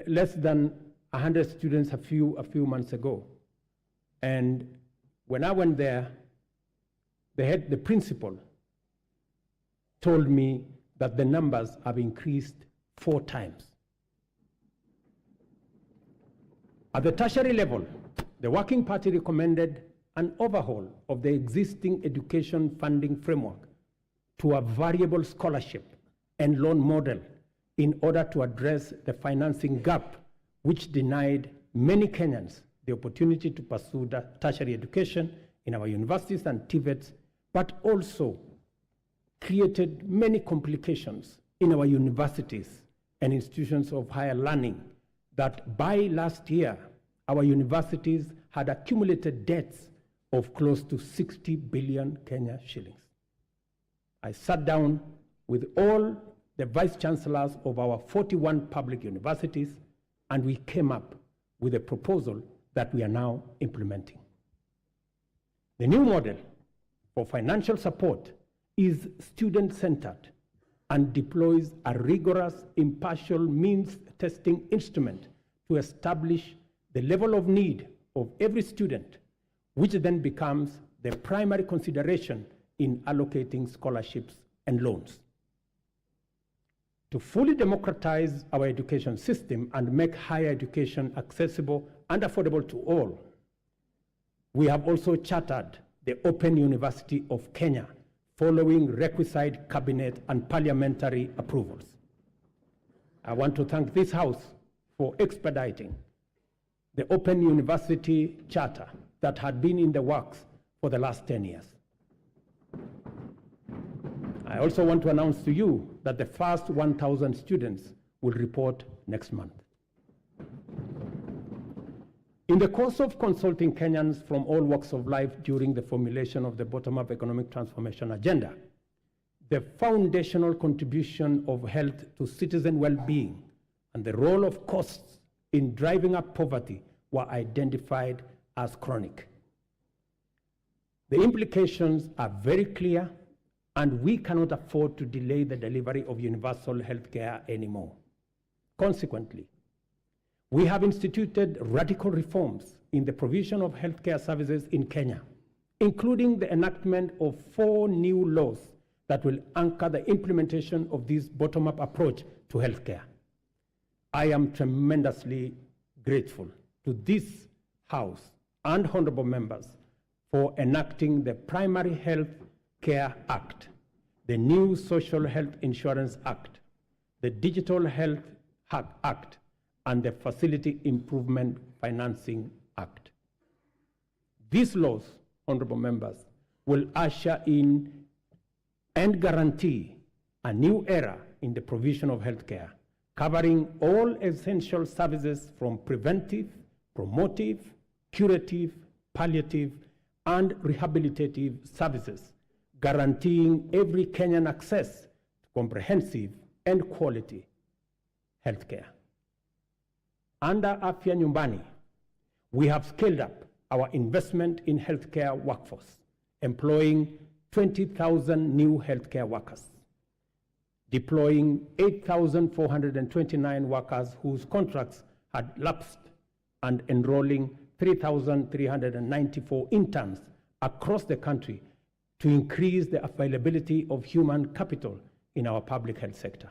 less than 100 students a few months ago. And when I went there, the principal told me that the numbers have increased 4 times. At the tertiary level, the Working Party recommended an overhaul of the existing education funding framework to a variable scholarship and loan model in order to address the financing gap which denied many Kenyans the opportunity to pursue tertiary education in our universities and TVETs, but also created many complications in our universities and institutions of higher learning that by last year, our universities had accumulated debts of close to 60 billion Kenya shillings. I sat down with all the vice chancellors of our 41 public universities, and we came up with a proposal that we are now implementing. The new model for financial support is student-centered and deploys a rigorous, impartial means testing instrument to establish the level of need of every student, which then becomes the primary consideration in allocating scholarships and loans. To fully democratize our education system and make higher education accessible and affordable to all, we have also chartered the Open University of Kenya, following requisite cabinet and parliamentary approvals. I want to thank this House for expediting the Open University Charter that had been in the works for the last 10 years. I also want to announce to you that the first 1,000 students will report next month. In the course of consulting Kenyans from all walks of life during the formulation of the bottom-up economic transformation agenda, the foundational contribution of health to citizen well-being and the role of costs in driving up poverty were identified as chronic. The implications are very clear, and we cannot afford to delay the delivery of universal health care anymore. Consequently, we have instituted radical reforms in the provision of healthcare services in Kenya, including the enactment of 4 new laws that will anchor the implementation of this bottom-up approach to healthcare. I am tremendously grateful to this House and honorable members for enacting the Primary Health Care Act, the new Social Health Insurance Act, the Digital Health Act, and the Facility Improvement Financing Act. These laws, honorable members, will usher in and guarantee a new era in the provision of healthcare, covering all essential services from preventive, promotive, curative, palliative, and rehabilitative services, guaranteeing every Kenyan access to comprehensive and quality healthcare. Under Afya Nyumbani, we have scaled up our investment in healthcare workforce, employing 20,000 new healthcare workers, deploying 8,429 workers whose contracts had lapsed, and enrolling 3,394 interns across the country to increase the availability of human capital in our public health sector.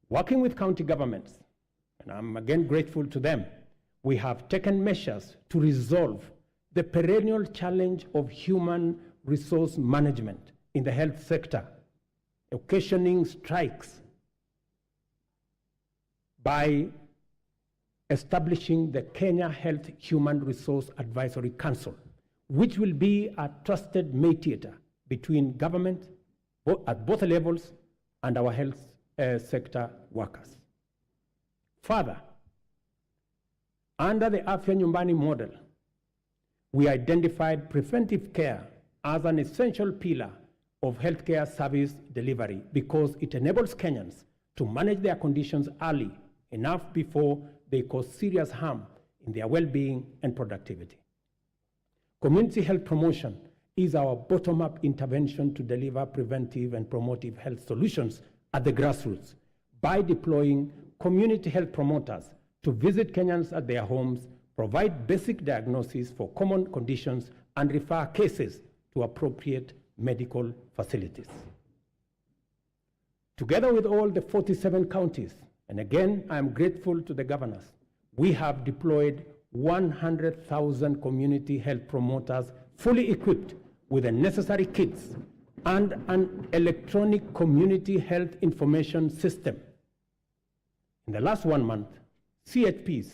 Working with county governments, and I'm again grateful to them, we have taken measures to resolve the perennial challenge of human resource management in the health sector, occasioning strikes, by establishing the Kenya Health Human Resource Advisory Council, which will be a trusted mediator between government at both levels and our health sector workers. Further, under the Afya Nyumbani model, we identified preventive care as an essential pillar of healthcare service delivery because it enables Kenyans to manage their conditions early enough before they cause serious harm in their well-being and productivity. Community health promotion is our bottom-up intervention to deliver preventive and promotive health solutions at the grassroots by deploying community health promoters to visit Kenyans at their homes, provide basic diagnosis for common conditions, and refer cases to appropriate medical facilities. Together with all the 47 counties, and again, I am grateful to the governors, we have deployed 100,000 community health promoters fully equipped with the necessary kits and an electronic community health information system. In the last 1 month, CHPs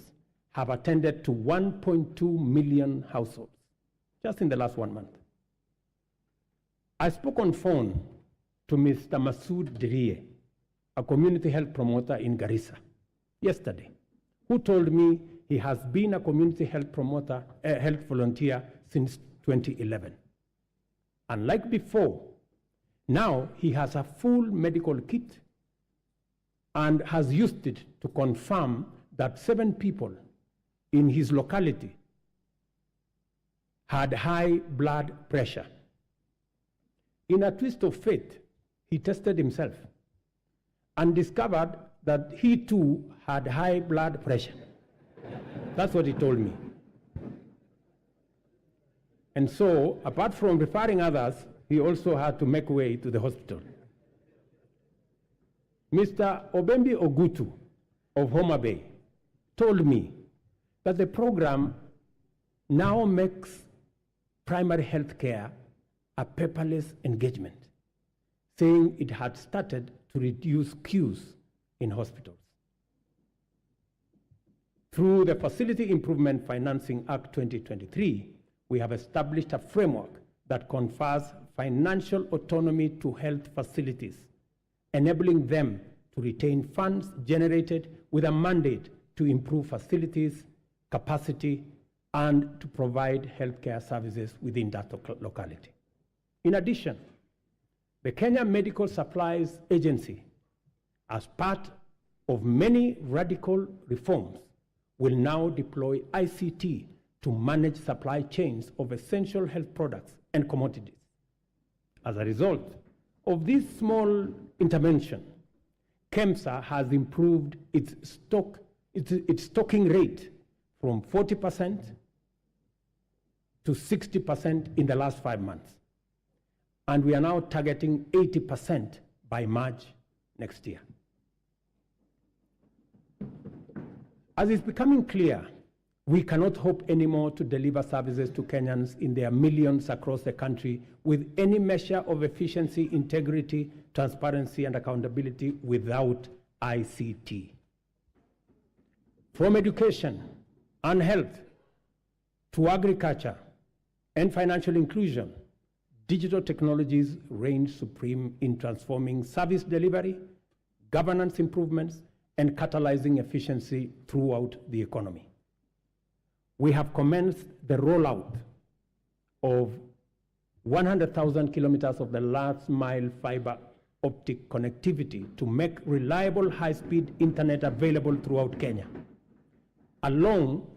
have attended to 1.2 million households, just in the last 1 month. I spoke on phone to Mr. Masood Dirie, a community health promoter in Garissa, yesterday, who told me he has been a community health promoter, health volunteer since 2011. Unlike before, now he has a full medical kit and has used it to confirm that 7 people in his locality had high blood pressure. In a twist of fate, he tested himself and discovered that he too had high blood pressure. That's what he told me. And so, apart from referring others, he also had to make way to the hospital. Mr. Obembi Ogutu of Homa Bay told me that the program now makes primary health care a paperless engagement, saying it had started to reduce queues in hospitals. Through the Facility Improvement Financing Act 2023, we have established a framework that confers financial autonomy to health facilities, enabling them to retain funds generated with a mandate to improve facilities, capacity, and to provide healthcare services within that locality. In addition, the Kenya Medical Supplies Agency, as part of many radical reforms, will now deploy ICT to manage supply chains of essential health products and commodities. As a result of this small intervention, KEMSA has improved its stocking rate from 40% to 60% in the last 5 months. And we are now targeting 80% by March next year. As is becoming clear, we cannot hope anymore to deliver services to Kenyans in their millions across the country with any measure of efficiency, integrity, transparency, and accountability without ICT. From education and health to agriculture and financial inclusion, digital technologies reign supreme in transforming service delivery, governance improvements, and catalyzing efficiency throughout the economy. We have commenced the rollout of 100,000 kilometers of the last mile fiber optic connectivity to make reliable high-speed internet available throughout Kenya, along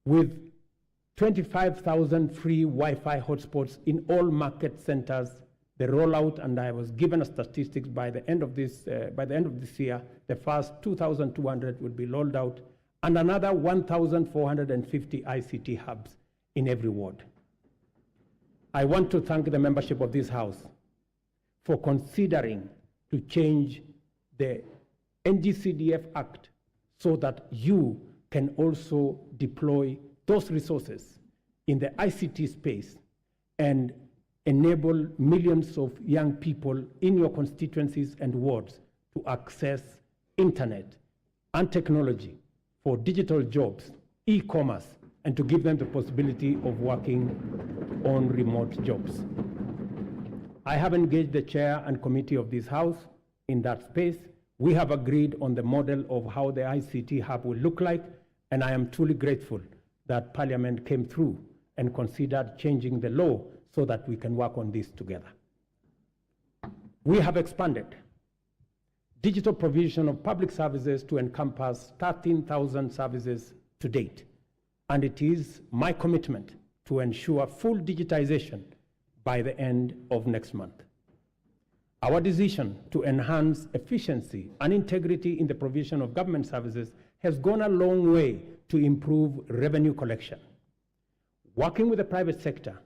with 25,000 free Wi-Fi hotspots in all market centers. The rollout, and I was given a statistics by the end of this year, the first 2,200 will be rolled out, and another 1,450 ICT hubs in every ward. I want to thank the membership of this House for considering to change the NGCDF Act so that you can also deploy those resources in the ICT space and enable millions of young people in your constituencies and wards to access internet and technology for digital jobs, e-commerce, and to give them the possibility of working on remote jobs. I have engaged the chair and committee of this House in that space. We have agreed on the model of how the ICT hub will look like, and I am truly grateful that Parliament came through and considered changing the law so that we can work on this together. We have expanded digital provision of public services to encompass 13,000 services to date, and it is my commitment to ensure full digitization by the end of next month. Our decision to enhance efficiency and integrity in the provision of government services has gone a long way to improve revenue collection. Working with the private sector,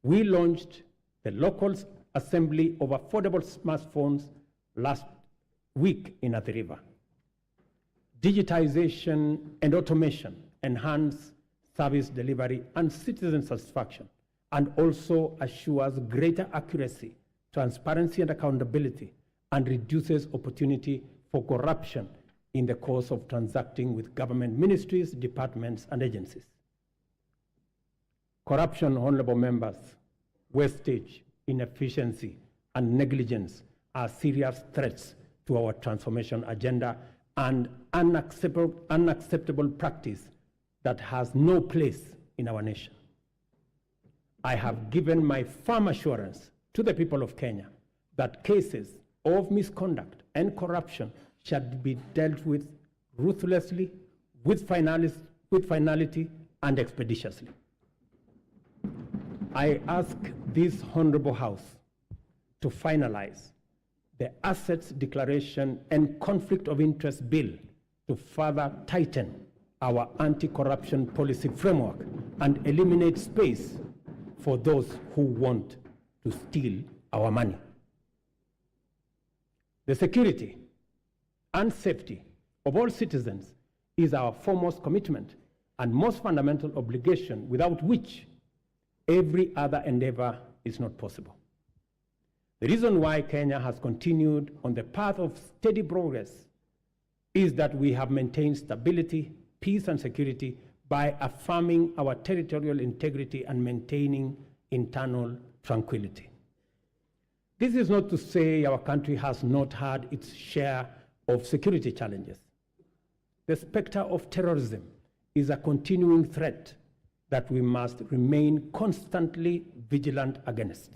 we launched the local assembly of affordable smartphones last week in Athi River. Digitization and automation enhance service delivery and citizen satisfaction, and also assures greater accuracy, transparency, and accountability, and reduces opportunity for corruption in the course of transacting with government ministries, departments, and agencies. Corruption, honorable members, wastage, inefficiency, and negligence are serious threats to our transformation agenda and unacceptable practice that has no place in our nation. I have given my firm assurance to the people of Kenya that cases of misconduct and corruption shall be dealt with ruthlessly, with finality, and expeditiously. I ask this honorable House to finalize the Assets Declaration and Conflict of Interest Bill to further tighten our anti-corruption policy framework and eliminate space for those who want to steal our money. The security and safety of all citizens is our foremost commitment and most fundamental obligation, without which every other endeavor is not possible. The reason why Kenya has continued on the path of steady progress is that we have maintained stability, peace, and security by affirming our territorial integrity and maintaining internal tranquility. This is not to say our country has not had its share of security challenges. The specter of terrorism is a continuing threat that we must remain constantly vigilant against.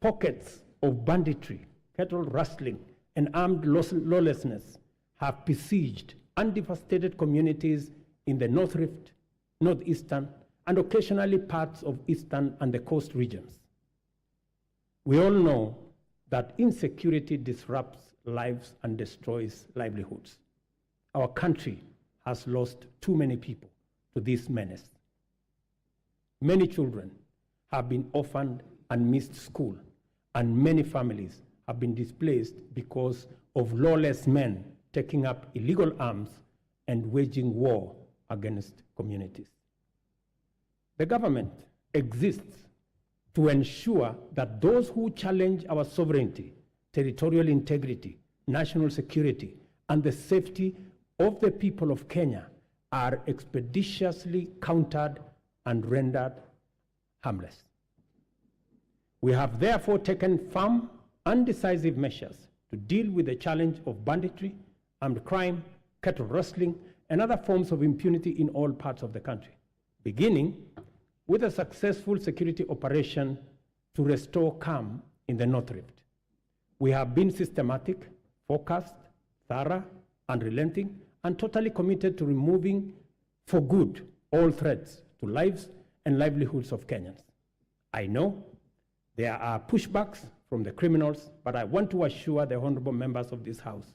Pockets of banditry, cattle rustling, and armed lawlessness have besieged and devastated communities in the North Rift, Northeastern, and occasionally parts of Eastern and the coast regions. We all know that insecurity disrupts lives and destroys livelihoods. Our country has lost too many people to this menace. Many children have been orphaned and missed school, and many families have been displaced because of lawless men taking up illegal arms and waging war against communities. The government exists to ensure that those who challenge our sovereignty, territorial integrity, national security, and the safety of the people of Kenya are expeditiously countered and rendered harmless. We have therefore taken firm and decisive measures to deal with the challenge of banditry, armed crime, cattle rustling, and other forms of impunity in all parts of the country, beginning with a successful security operation to restore calm in the North Rift. We have been systematic, focused, thorough, unrelenting, and totally committed to removing for good all threats to lives and livelihoods of Kenyans. I know there are pushbacks from the criminals, but I want to assure the honorable members of this House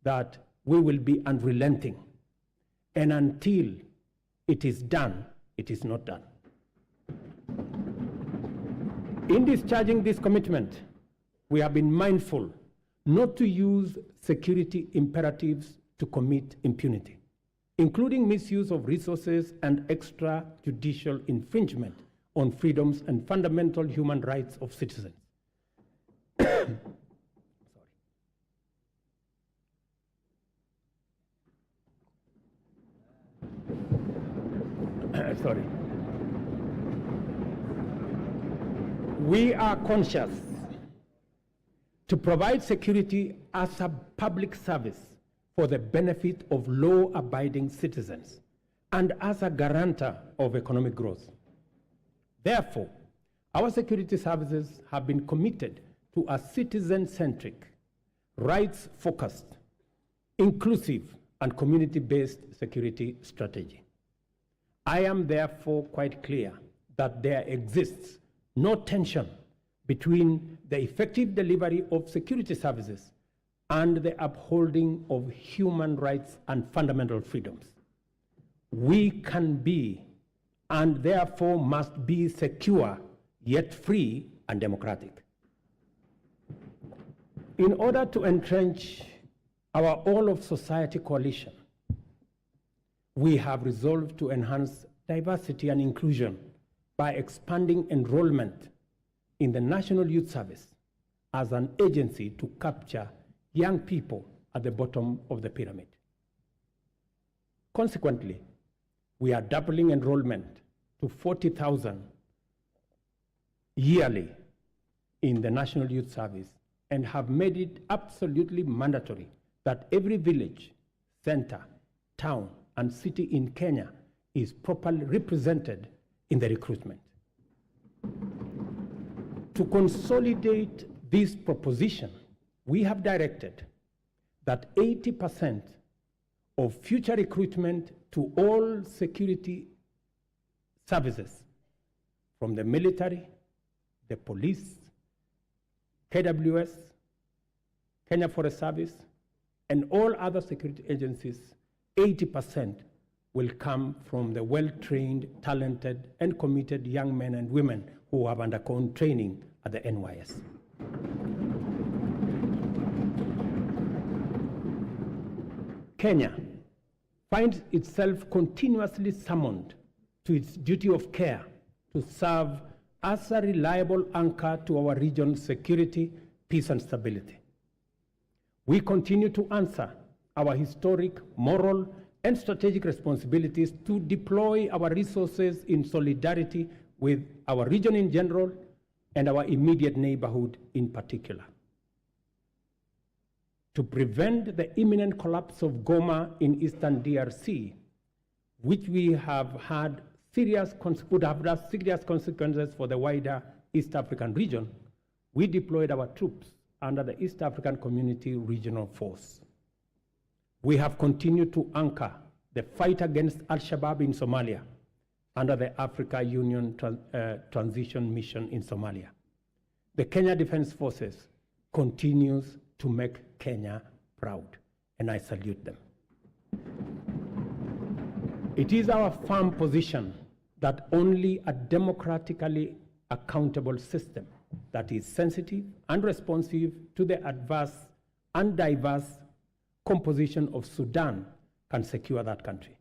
that we will be unrelenting. And until it is done, it is not done. In discharging this commitment, we have been mindful not to use security imperatives to commit impunity, including misuse of resources and extrajudicial infringement on freedoms and fundamental human rights of citizens. Sorry. We are conscious to provide security as a public service for the benefit of law-abiding citizens and as a guarantor of economic growth. Therefore, our security services have been committed to a citizen-centric, rights-focused, inclusive, and community-based security strategy. I am therefore quite clear that there exists no tension between the effective delivery of security services and the upholding of human rights and fundamental freedoms. We can be, and therefore must be, secure, yet free and democratic. In order to entrench our all-of-society coalition, we have resolved to enhance diversity and inclusion by expanding enrollment in the National Youth Service as an agency to capture young people at the bottom of the pyramid. Consequently, we are doubling enrollment to 40,000 yearly in the National Youth Service and have made it absolutely mandatory that every village, center, town, and city in Kenya is properly represented in the recruitment. To consolidate this proposition, we have directed that 80% of future recruitment to all security services, from the military, the police, KWS, Kenya Forest Service, and all other security agencies, 80% will come from the well-trained, talented, and committed young men and women who have undergone training at the NYS. Kenya finds itself continuously summoned to its duty of care to serve as a reliable anchor to our region's security, peace, and stability. We continue to answer our historic, moral, and strategic responsibilities to deploy our resources in solidarity with our region in general and our immediate neighborhood in particular. To prevent the imminent collapse of Goma in eastern DRC, which we have had would have had serious consequences for the wider East African region, we deployed our troops under the East African Community Regional Force. We have continued to anchor the fight against Al-Shabaab in Somalia under the Africa Union Transition Mission in Somalia. The Kenya Defense Forces continues to make Kenya proud, and I salute them. It is our firm position that only a democratically accountable system that is sensitive and responsive to the adverse and diverse composition of Sudan can secure that country.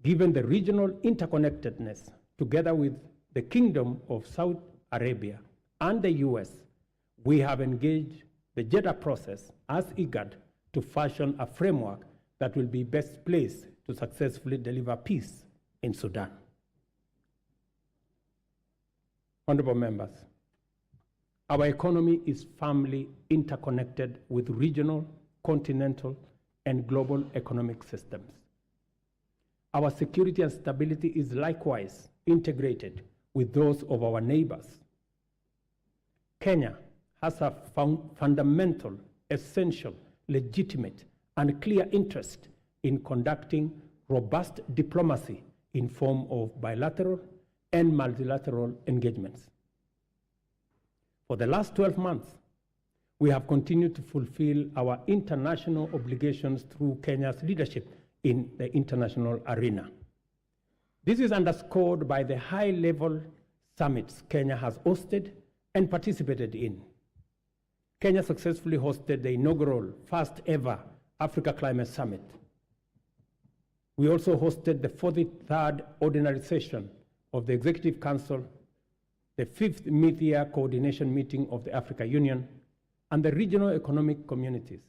Given the regional interconnectedness, together with the Kingdom of Saudi Arabia and the US, we have engaged the Jeddah process as IGAD to fashion a framework that will be best placed to successfully deliver peace in Sudan. Honorable members, our economy is firmly interconnected with regional, continental, and global economic systems. Our security and stability is likewise integrated with those of our neighbors. Kenya has a fundamental, essential, legitimate, and clear interest in conducting robust diplomacy in form of bilateral and multilateral engagements. For the last 12 months, we have continued to fulfill our international obligations through Kenya's leadership in the international arena. This is underscored by the high-level summits Kenya has hosted and participated in. Kenya successfully hosted the inaugural first-ever Africa Climate Summit. We also hosted the 43rd ordinary session of the Executive Council, the 5th mid-year coordination meeting of the Africa Union, and the regional economic communities,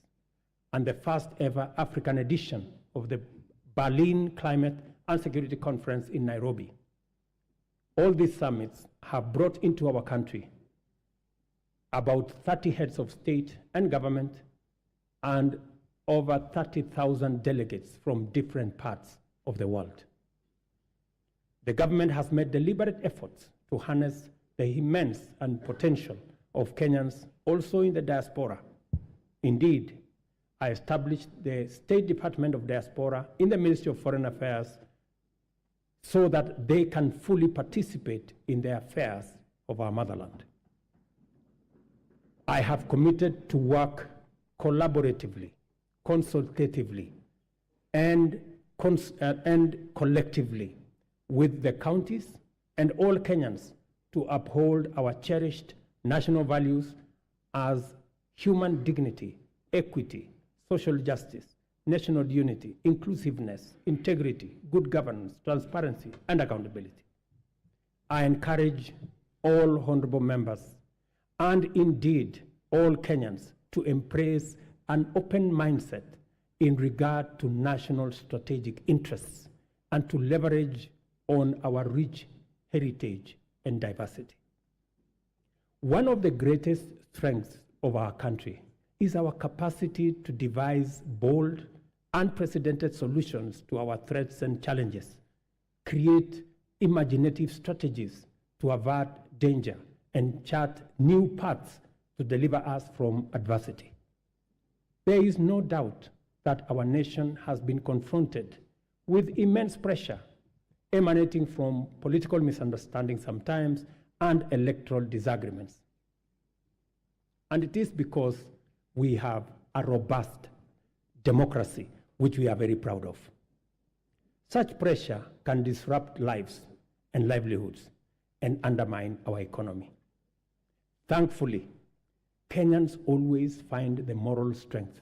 and the first-ever African edition of the Berlin Climate and Security Conference in Nairobi. All these summits have brought into our country about 30 heads of state and government and over 30,000 delegates from different parts of the world. The government has made deliberate efforts to harness the immense and potential of Kenyans also in the diaspora. Indeed, I established the State Department of Diaspora in the Ministry of Foreign Affairs so that they can fully participate in the affairs of our motherland. I have committed to work collaboratively, consultatively, and collectively with the counties and all Kenyans to uphold our cherished national values as human dignity, equity, social justice, national unity, inclusiveness, integrity, good governance, transparency, and accountability. I encourage all honorable members and indeed all Kenyans to embrace an open mindset in regard to national strategic interests and to leverage on our rich heritage and diversity. One of the greatest strengths of our country is our capacity to devise bold, unprecedented solutions to our threats and challenges, create imaginative strategies to avert danger, and chart new paths to deliver us from adversity. There is no doubt that our nation has been confronted with immense pressure emanating from political misunderstandings sometimes and electoral disagreements. And it is because we have a robust democracy, which we are very proud of. Such pressure can disrupt lives and livelihoods and undermine our economy. Thankfully, Kenyans always find the moral strength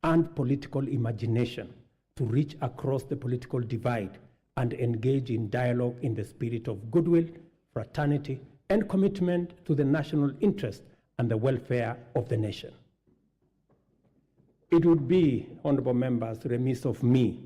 and political imagination to reach across the political divide and engage in dialogue in the spirit of goodwill, fraternity, and commitment to the national interest and the welfare of the nation. It would be, honorable members, remiss of me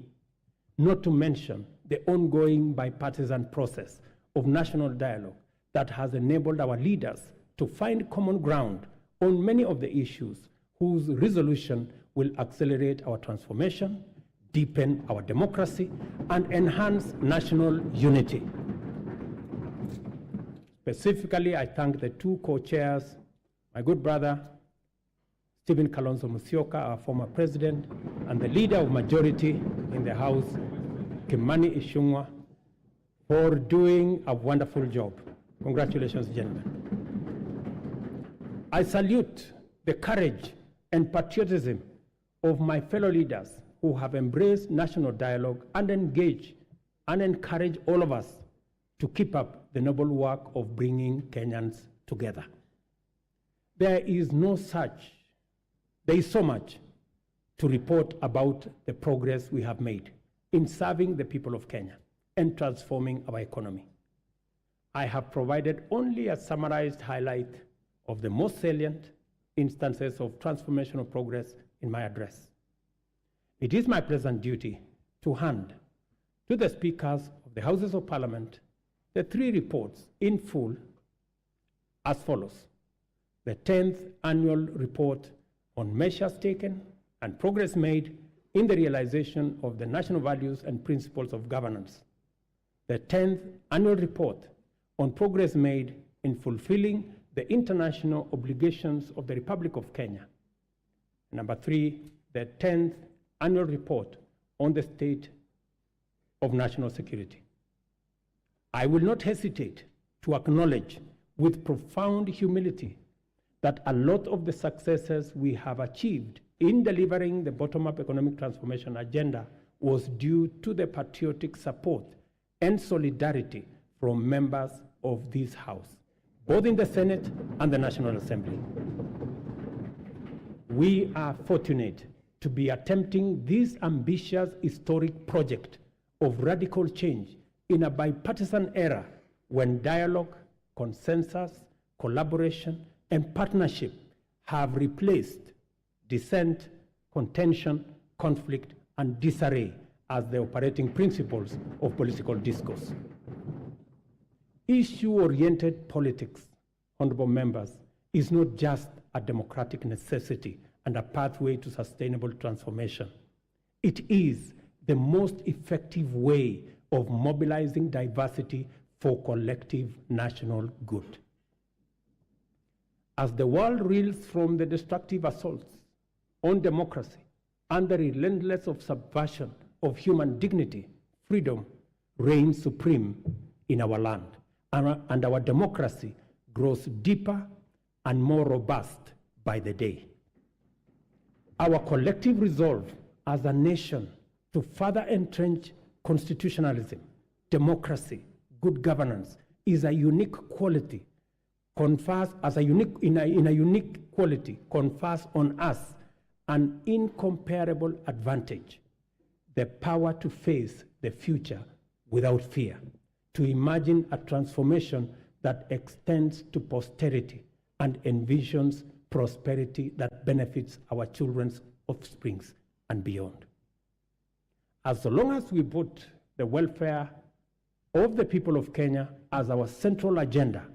not to mention the ongoing bipartisan process of national dialogue that has enabled our leaders to find common ground on many of the issues whose resolution will accelerate our transformation, deepen our democracy, and enhance national unity. Specifically, I thank the two co-chairs, my good brother, Stephen Kalonzo Musyoka, our former president, and the leader of majority in the House, Kimani Ichung'wah, for doing a wonderful job. Congratulations, gentlemen. I salute the courage and patriotism of my fellow leaders who have embraced national dialogue and engage and encourage all of us to keep up the noble work of bringing Kenyans together. There is so much to report about the progress we have made in serving the people of Kenya and transforming our economy. I have provided only a summarized highlight of the most salient instances of transformational progress in my address. It is my pleasant duty to hand to the speakers of the Houses of Parliament the three reports in full as follows: the 10th annual report on measures taken and progress made in the realization of the national values and principles of governance, the 10th annual report on progress made in fulfilling the international obligations of the Republic of Kenya. Number 3, the 10th annual report on the state of national security. I will not hesitate to acknowledge with profound humility that a lot of the successes we have achieved in delivering the bottom-up economic transformation agenda was due to the patriotic support and solidarity from members of this House, both in the Senate and the National Assembly. We are fortunate to be attempting this ambitious historic project of radical change in a bipartisan era when dialogue, consensus, collaboration, and partnership have replaced dissent, contention, conflict, and disarray as the operating principles of political discourse. Issue-oriented politics, honorable members, is not just a democratic necessity and a pathway to sustainable transformation. It is the most effective way of mobilizing diversity for collective national good. As the world reels from the destructive assaults on democracy and the relentless subversion of human dignity, freedom reigns supreme in our land, and our democracy grows deeper and more robust by the day. Our collective resolve as a nation to further entrench constitutionalism, democracy, good governance is a unique quality, confers on us an incomparable advantage, the power to face the future without fear, to imagine a transformation that extends to posterity and envisions prosperity that benefits our children's offsprings and beyond. As long as we put the welfare of the people of Kenya as our central agenda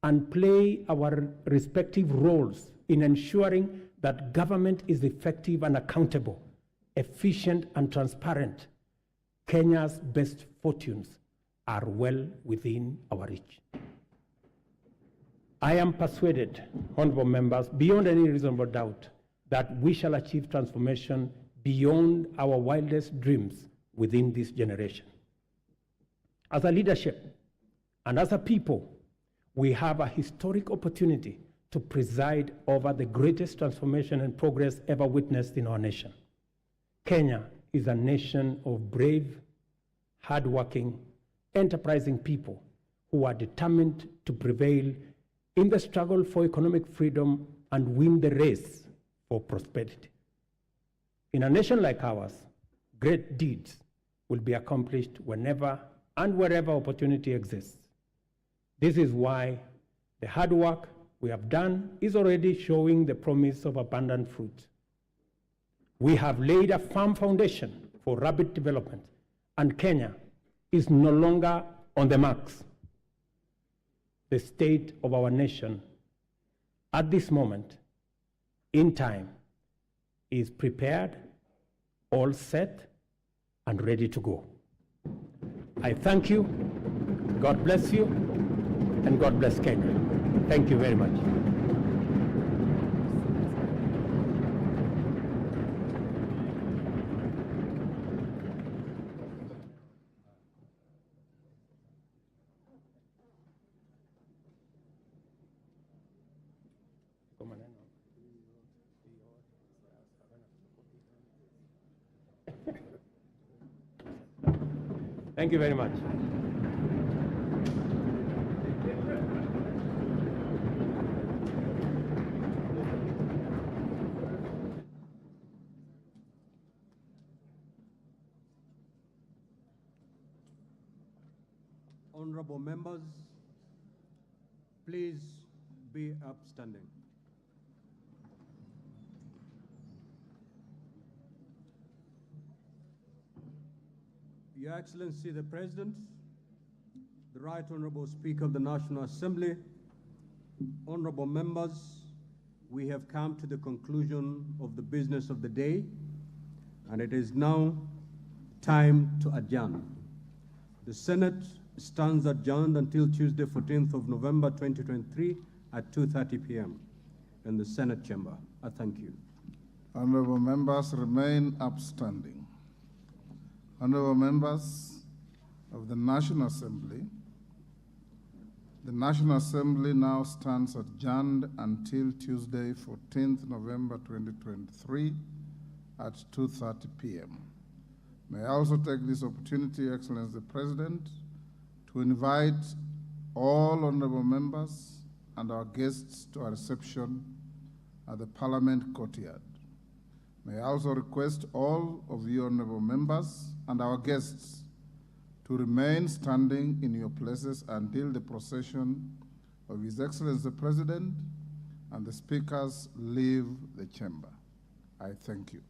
and play our respective roles in ensuring that government is effective and accountable, efficient and transparent, Kenya's best fortunes are well within our reach. I am persuaded, honorable members, beyond any reasonable doubt, that we shall achieve transformation beyond our wildest dreams within this generation. As a leadership and as a people, we have a historic opportunity to preside over the greatest transformation and progress ever witnessed in our nation. Kenya is a nation of brave, hardworking, enterprising people who are determined to prevail in the struggle for economic freedom and win the race for prosperity. In a nation like ours, great deeds will be accomplished whenever and wherever opportunity exists. This is why the hard work we have done is already showing the promise of abundant fruit. We have laid a firm foundation for rapid development, and Kenya is no longer on the marks. The state of our nation at this moment in time is prepared, all set, and ready to go. I thank you, God bless you, and God bless Kenya. Thank you very much. Thank you very much. Honorable members, please be upstanding. Your Excellency the President, the Right Honorable Speaker of the National Assembly, honorable members, we have come to the conclusion of the business of the day, and it is now time to adjourn. The Senate stands adjourned until Tuesday, 14th of November, 2023 at 2:30 p.m. in the Senate chamber. I thank you. Honorable members remain upstanding. Honorable members of the National Assembly now stands adjourned until Tuesday, 14th November 2023 at 2:30 p.m. May I also take this opportunity, Excellency the President, to invite all honorable members and our guests to a reception at the Parliament courtyard. May I also request all of you honorable members and our guests to remain standing in your places until the procession of His Excellency the President and the speakers leave the chamber. I thank you.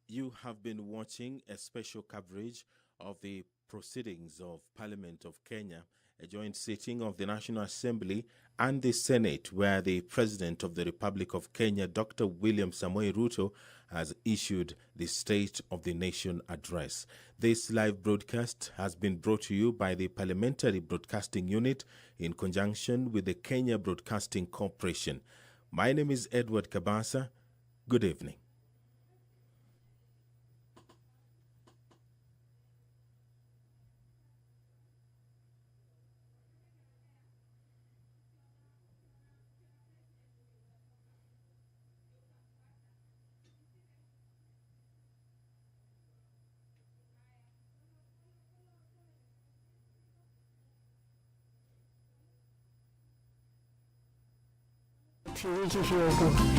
You have been watching a special coverage of the proceedings of Parliament of Kenya, a joint sitting of the National Assembly and the Senate, where the President of the Republic of Kenya, Dr. William Samoei Ruto, has issued the State of the Nation address. This live broadcast has been brought to you by the Parliamentary Broadcasting Unit in conjunction with the Kenya Broadcasting Corporation. My name is Edward Kabasa. Good evening.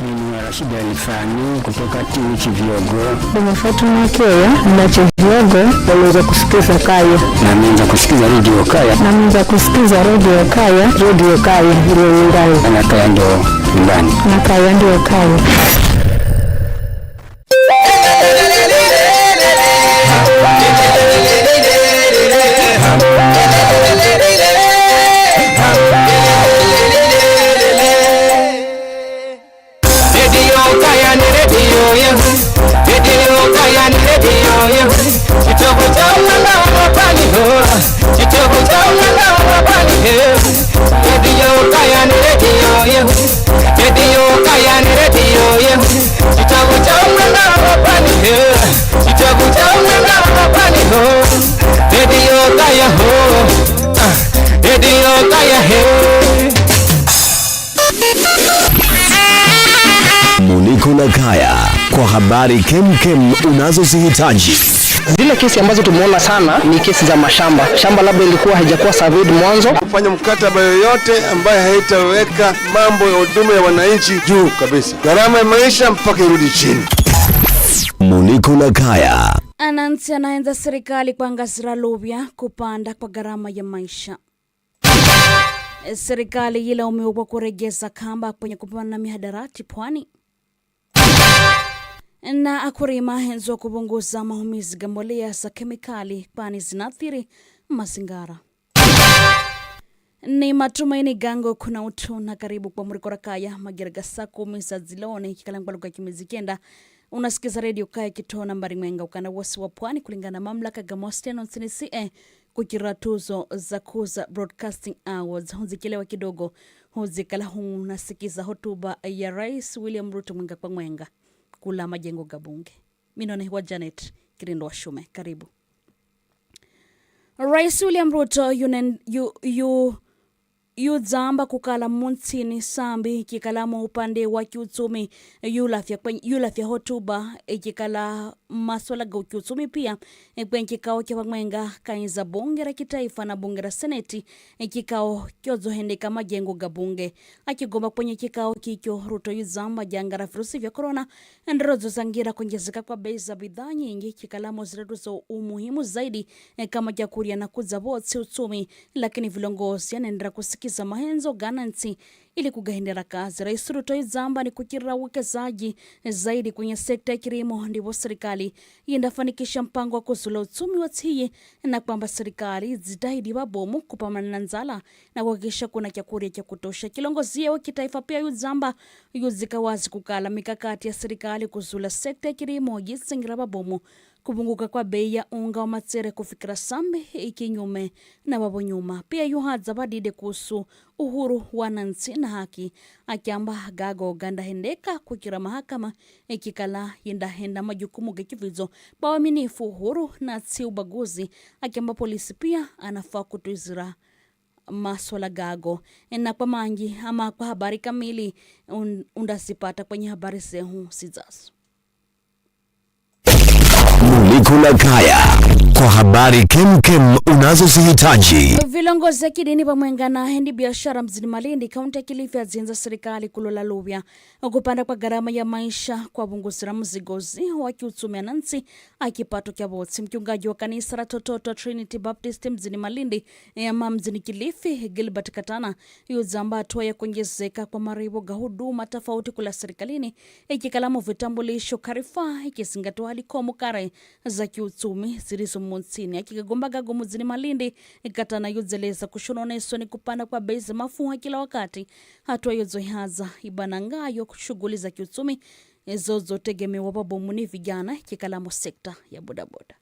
Mimi Rashid Alifani kutoka Tiwichi Viogo. Nimefuatana Kenya mnacho Viogo waweza kusikiza Kaya. Na mimi kusikiza Radio Kaya. Na mimi kusikiza Radio Kaya. Radio Kaya ndio nyumbani. Na Kaya ndio nyumbani. Na Kaya ndio Kaya. Muliko na Kaya kwa habari kemkem unazozihitaji. Zile kesi ambazo tumeona sana ni kesi za mashamba. Shamba labda ilikuwa haijakuwa surveyed mwanzo. Kufanya mkataba yoyote ambaye haitaweka mambo ya huduma ya wananchi juu kabisa. Gharama ya maisha mpaka irudi chini. Muliko na Kaya. Anansi anaenza serikali kwa ngasira lobya kupanda kwa gharama ya maisha. Serikali ilaumiwa kwa kuregeza kamba kwenye kupanda mihadarati pwani. Na akurima henzo kupunguza maumizi gambolea za kemikali kwani zinaathiri mazingira. Ni matumaini gango kuna utu na karibu kwa Muliko na Kaya magiraga saa 10 za zilone kikalangwa lugha kimizikenda. Unasikiza Radio Kaya kituo nambari mwenga ukanda wasi wa pwani kulingana na mamlaka Gamosteno CNCA kukira tuzo za Kuza Broadcasting Awards. Hunzikilewa kidogo hunzikala hunasikiza hotuba ya Rais William Ruto mwenga kwa mwenga kula majengo gabunge. Minone wa Janet Kirindo wa Shume. Karibu. Rais William Ruto yuzamba kukala munsini sambi kikalamu upande wa kiuchumi yulafya hotuba kikala maswala ga kiuchumi pia kwenye kikao cha mwenga kainza bunge la kitaifa na bunge la seneti kikao kyozohendeka majengo ga bunge akigomba kwenye kikao kikyo Ruto yuzamba janga la virusi vya corona ndirozo zangira kuongezeka kwa bei za bidhaa nyingi kikalamu ziletuzo umuhimu zaidi kama jakuria na kuzabotsi uchumi lakini vilongozi yanaendelea kusikiza mahenzo ganansi ili kugahendera kazi. Rais Ruto yuzamba ni kukira uwekezaji zaidi kwenye sekta ya kilimo ndivyo serikali yendafanikisha mpango wa kuzula uchumi wa tiye na kwamba serikali zitahidi babomu kupambana na njala na kuhakikisha kuna chakula cha kutosha. Kilongozi wa kitaifa pia yuzamba yuzika wazi kukala mikakati ya serikali kuzula sekta ya kilimo yisingira babomu kupunguka kwa bei ya unga wa matsere kufikira sambe ikinyume na babo nyuma. Pia yuhadza badide kuhusu uhuru wanansi na haki akiamba gago ganda hendeka kukira mahakama ikikala henda majukumu gekivizo bawaminifu uhuru na si ubaguzi akiamba polisi pia anafaa kutuizira maswala gago na kwa mangi ama kwa habari kamili undasipata kwenye habari sehu sizasu. Muliko na Kaya kwa habari kemkem unazozihitaji. Vilongozi ya kidini pamwenga na hendi biashara mjini Malindi kaunti ya Kilifi azienza serikali kulola lubya kupanda kwa gharama ya maisha kwa bungusira mzigozi wa kiuchumi anansi akipato kya botsi. Mchungaji wa kanisa la Tototo Trinity Baptist mjini Malindi ya mjini Kilifi Gilbert Katana yuzamba hatua ya kuongezeka kwa maribo ga huduma tofauti kula serikalini ikikalamu vitambulisho karifa ikizingatua halikomu kare za za kiuchumi zilizo Monsini akigombaga muzini Malindi ikatana yuzeleza kushononeswa ni kupanda kwa bei za mafuha kila wakati. Hatua yozo haza ibanangayo shughuli za kiuchumi zozo tegemewa babomu ni vijana kikalamo sekta ya bodaboda.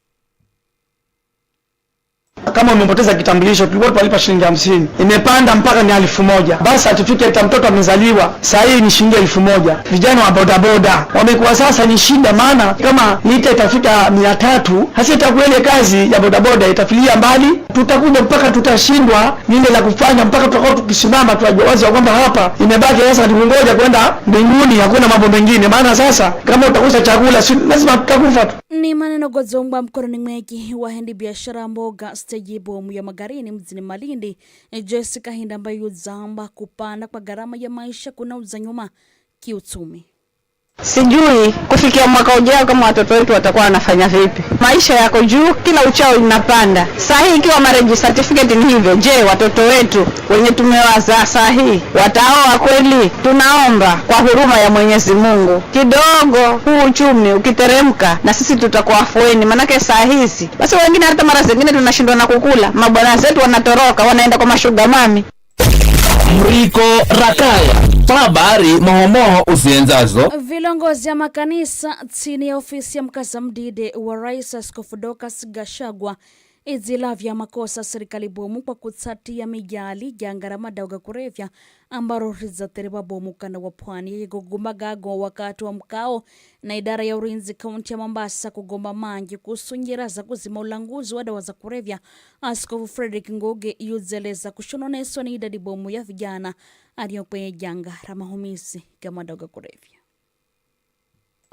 Kama umepoteza kitambulisho tulikuwa tunalipa shilingi 50, imepanda mpaka ni 1000. Basi certificate mtoto amezaliwa sasa hii ni shilingi 1000. Vijana wa bodaboda wamekuwa sasa ni shida, maana kama lita itafika 300 hasa itakuwa ile kazi ya bodaboda itafilia mbali, tutakuja mpaka tutashindwa nini la kufanya, mpaka tutakao tukisimama tuwazi kwamba hapa imebaki sasa tungoja kwenda mbinguni, hakuna mambo mengine, maana sasa kama utakosa chakula lazima tutakufa. Ni maneno Godzongwa mkononi mweki wa hendi biashara mboga stage bomu ya Magarini mjini Malindi. Jessica Hinda ambaye yuzamba kupanda kwa gharama ya maisha kuna uzanyuma kiuchumi. Sijui kufikia mwaka ujao kama watoto wetu watakuwa wanafanya vipi. Maisha yako juu, kila uchao inapanda. Saa hii ikiwa marriage certificate ni hivyo, je, watoto wetu wenye tumewazaa saa hii wataoa kweli? Tunaomba kwa huruma ya Mwenyezi Mungu kidogo huu uchumi ukiteremka na sisi tutakuwa afueni, manake saa hizi basi wengine hata mara zingine tunashindwa na kukula. Mabwana zetu wanatoroka wanaenda kwa mashuga mami. Mriko Rakaya, habari mohomoho usienzazo. Vilongozi ya makanisa chini ya ofisi ya mkazamdide wa Rais Askofu Dorcas Gachagua izilavya makosa serikali bomu kwa kutsatia mijali jangarama dauga kurevya ambaro rizatereba bomu kanda wa pwani yegogumagago wakati wa mkao na idara ya ulinzi kaunti ya Mombasa kugomba mangi kusunjira za kuzima ulanguzi wa dawa za kurevya. Askofu Frederick Ngoge yuzeleza kushononeswa ni idadi bomu ya vijana aliyokwenye janga la mahumisi kama dauga kurevya.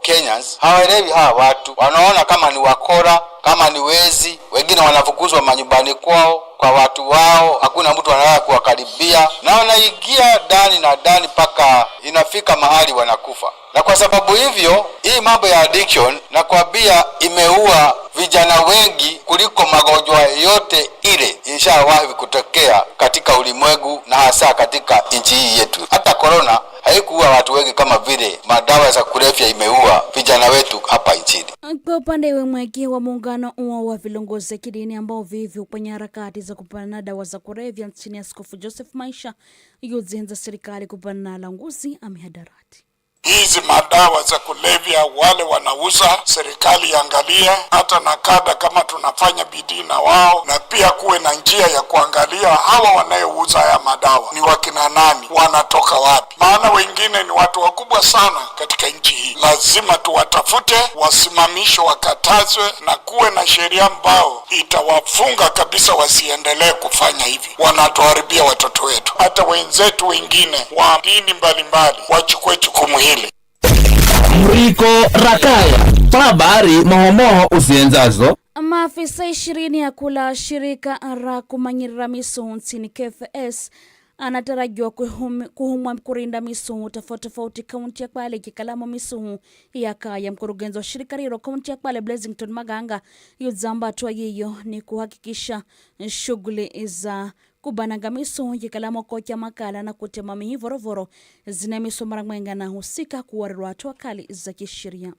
Kenyans hawaelewi hawa watu, wanaona kama ni wakora, kama ni wezi, wengine wanafukuzwa manyumbani kwao kwa watu wao, hakuna mtu anataka kuwakaribia na wanaingia ndani na ndani paka inafika mahali wanakufa. Na kwa sababu hivyo hii mambo ya addiction na kuambia imeua vijana wengi kuliko magonjwa yote ile inshawahi kutokea katika ulimwengu na hasa katika nchi hii yetu. Hata corona haikuua watu wengi kama vile madawa za kulevya imeua vijana wetu hapa nchini. Kwa upande wa mweki wa muungano wa vilongozi kidini ambao vivyo kwenye harakati za kupambana dawa za kulevya nchini, Askofu Joseph Maisha yuzenza serikali kupambana na languzi amehadarati. Hizi madawa za kulevya wale wanauza, serikali angalia hata na kada kama tunafanya bidii na wao, na pia kuwe na njia ya kuangalia hawa wanayouza haya madawa ni wakina nani, wanatoka wapi, maana wengine ni watu wakubwa sana katika nchi hii. Lazima tuwatafute, wasimamishwe, wakatazwe na kuwe na sheria ambao itawafunga kabisa wasiendelee kufanya hivi. Wanatuharibia watoto wetu. Hata wenzetu wengine wa dini mbalimbali wachukue jukumu hili. Mriko Rakaya, habari mohomoho usienzazo. Maafisa 20 ya kula shirika la kumanyirira misuhu nchini KFS anatarajiwa kuhumwa kurinda misuhu tofauti kaunti ya Kwale kikalamo misuhu ya kaya. Mkurugenzi wa shirika hilo kaunti ya Kwale Blessington Maganga yuzamba hatua hiyo ni kuhakikisha shughuli za kubananga misuhu kikalamo kocha makala na kutema mivorovoro zina misomara mwenga na husika kuwarirwa hatua kali za kisheria.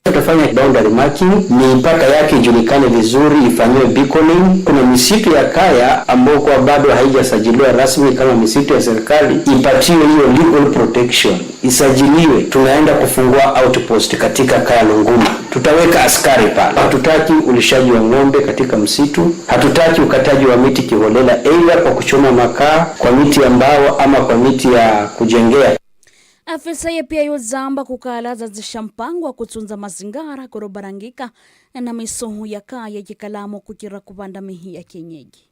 Tutafanya boundary marking, mipaka yake ijulikane vizuri, ifanywe beaconing. Kuna misitu ya kaya ambayo kwa bado haijasajiliwa rasmi kama misitu ya serikali, ipatiwe hiyo legal protection, isajiliwe. Tunaenda kufungua outpost katika kaya Lunguma, tutaweka askari pale. Hatutaki ulishaji wa ng'ombe katika msitu, hatutaki ukataji wa miti kiholela, aidha kwa kuchoma makaa, kwa miti ya mbao ama kwa miti ya kujengea. Afisa ya pia yuzamba kukalaza zishampangwa kutunza mazingara kurobarangika na misuhu ya kaya jikalamo kukira kupanda mihi ya kienyeji.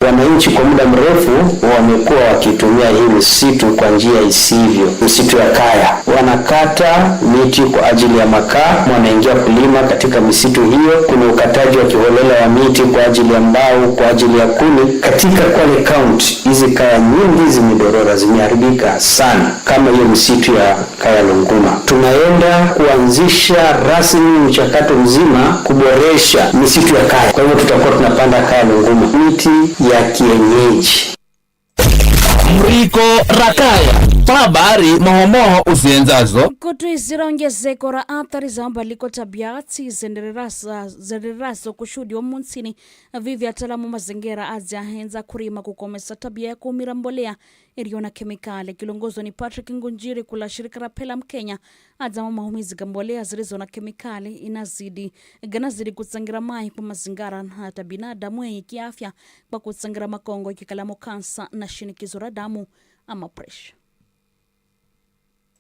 Wananchi kwa muda mrefu wamekuwa wakitumia hii misitu kwa njia isivyo. Misitu ya kaya wanakata miti kwa ajili ya makaa, wanaingia kulima katika misitu hiyo. Kuna ukataji wa kiholela wa miti kwa ajili ya mbao, kwa ajili ya kuni. Katika Kwale County hizi kaya nyingi zimedorora, zimeharibika sana, kama hiyo misitu ya kaya Lunguma. Tunaenda kuanzisha rasmi mchakato mzima kuboresha misitu ya kaya. Kwa hivyo tutakuwa tunapanda kaya Lunguma miti ya kienyeji. Mriko Mriko Rakaya habari mohomoho usienzazo kutwizira ongezeko ra athari za mabadiliko tabiati zendererazo kushuhudiwa muntsini vivi ataalamu mazingira aziahenza kurima kukomesa tabia ya kumira mbolea iliyo na kemikali. Kilongozwa ni Patrick Ngunjiri kula shirika la Pelam Kenya adzama mahumizi ga mbolea zilizo na kemikali ganazidi kutsangira mai kwa mazingira na hata binadamu yenye kiafya kwa kutsangira makongo ikikalamo kansa na shinikizo la damu ama pressure.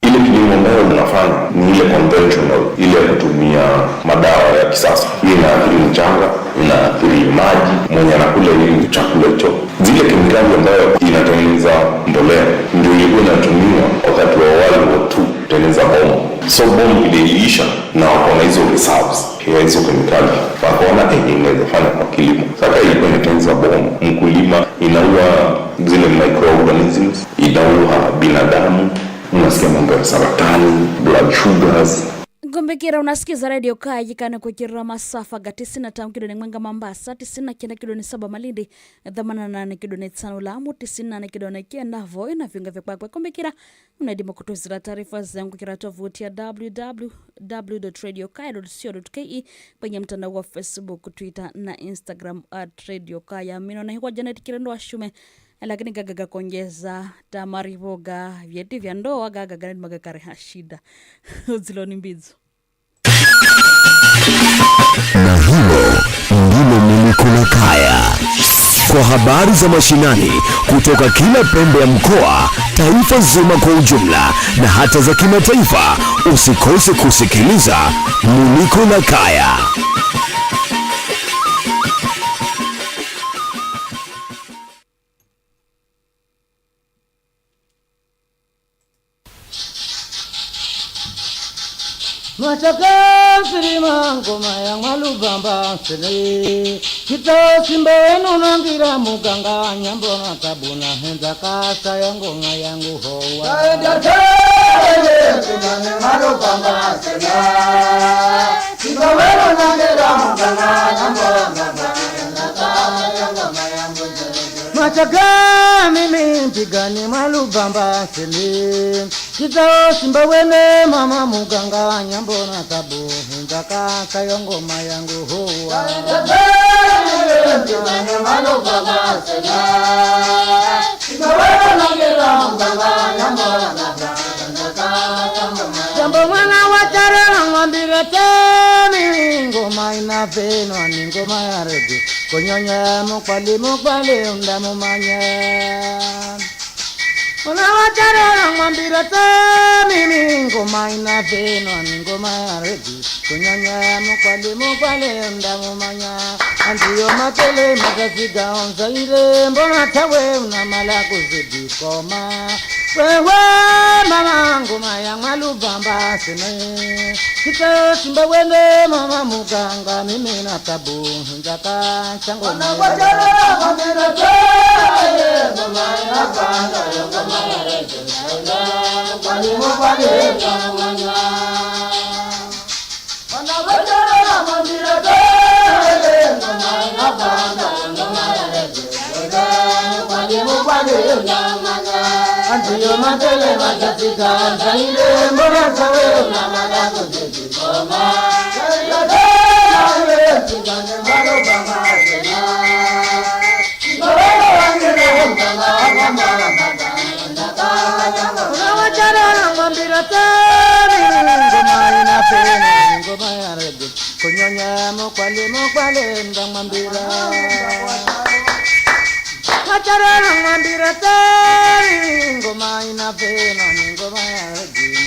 Ile kilimo ambayo tunafanya ni ile conventional, ile ya kutumia madawa ya kisasa. Hii inaathiri mchanga, inaathiri maji, mwenye anakula hili chakula hicho. Zile kemikali ambayo inatengeneza mbolea ndio ilikuwa inatumiwa wakati wa World War II kutengeneza bomu. So bomu ile iliisha na wakaona hizo reserves ya hizo kemikali, wakaona inaweza fanya kwa kilimo. Sasa ilikuwa inatengeneza bomu, mkulima inaua zile microorganisms, inaua binadamu. Unasikia mambo ya saratani, blood sugars. Gombekera unasikiza radio Kaya jikane kukirira masafa ga 95 kidoni Mwenga Mombasa, 99 kidoni 7 Malindi, 88 kidoni 5 Lamu, 98 kidoni 9 Voi na viunga vya kwakwe. Gombekera unadima kutuzira taarifa zangu kira tovuti ya www.radiokaya.co.ke kwenye mtandao wa Facebook, Twitter na Instagram @radiokaya. Mino na hiwa Janet Kirendo wa Shume. Lakini gaga kongeza tamarivoga vyeti vya ndoa gaga gani magakare hashida ziloni mbizo. Na hilo ndilo Muliko la Kaya. Kwa habari za mashinani kutoka kila pembe ya mkoa, taifa zima kwa ujumla na hata za kimataifa, usikose kusikiliza Muliko la Kaya. Machaka sirima ngoma ya malubamba siri kita simba wenu nangira muganga nyambo na tabuna henza kasa ya ngoma yangu hoa malubamba siri simba wenu nangira muganga nyambo na tabuna kasa ya ngoma yangu Machaka mimi mpigani malubamba siri kita simba wene mama muganga nyambo na tabu ndaka kayo ngoma yangu hoa jambo mwana watara ngambira temi ngoma inapeno ni ngoma ya rege konyonya mkwali undamumanya Unawatara ngambira temi ngoma inapeno ni ngoma ya rege konyonya mkwali undamumanya antiyo matele makafiga onzaire mbona tawe unamala kuzidi koma wewe mama ngoma ya malubamba sene kita simba wene mama muganga mimi na tabu ndaka chango na wajara ngambira temi ngoma inapanga ngoma ya rege mkwali undamumanya Antiyo matele makatika zaire mbona tawe unamala kuzidi koma unawajara ngambira temi ngoma inapena ngoma ya rege konyonya mkwali ndamwambira Achara ngambira tari ngoma inapena ngoma ya rege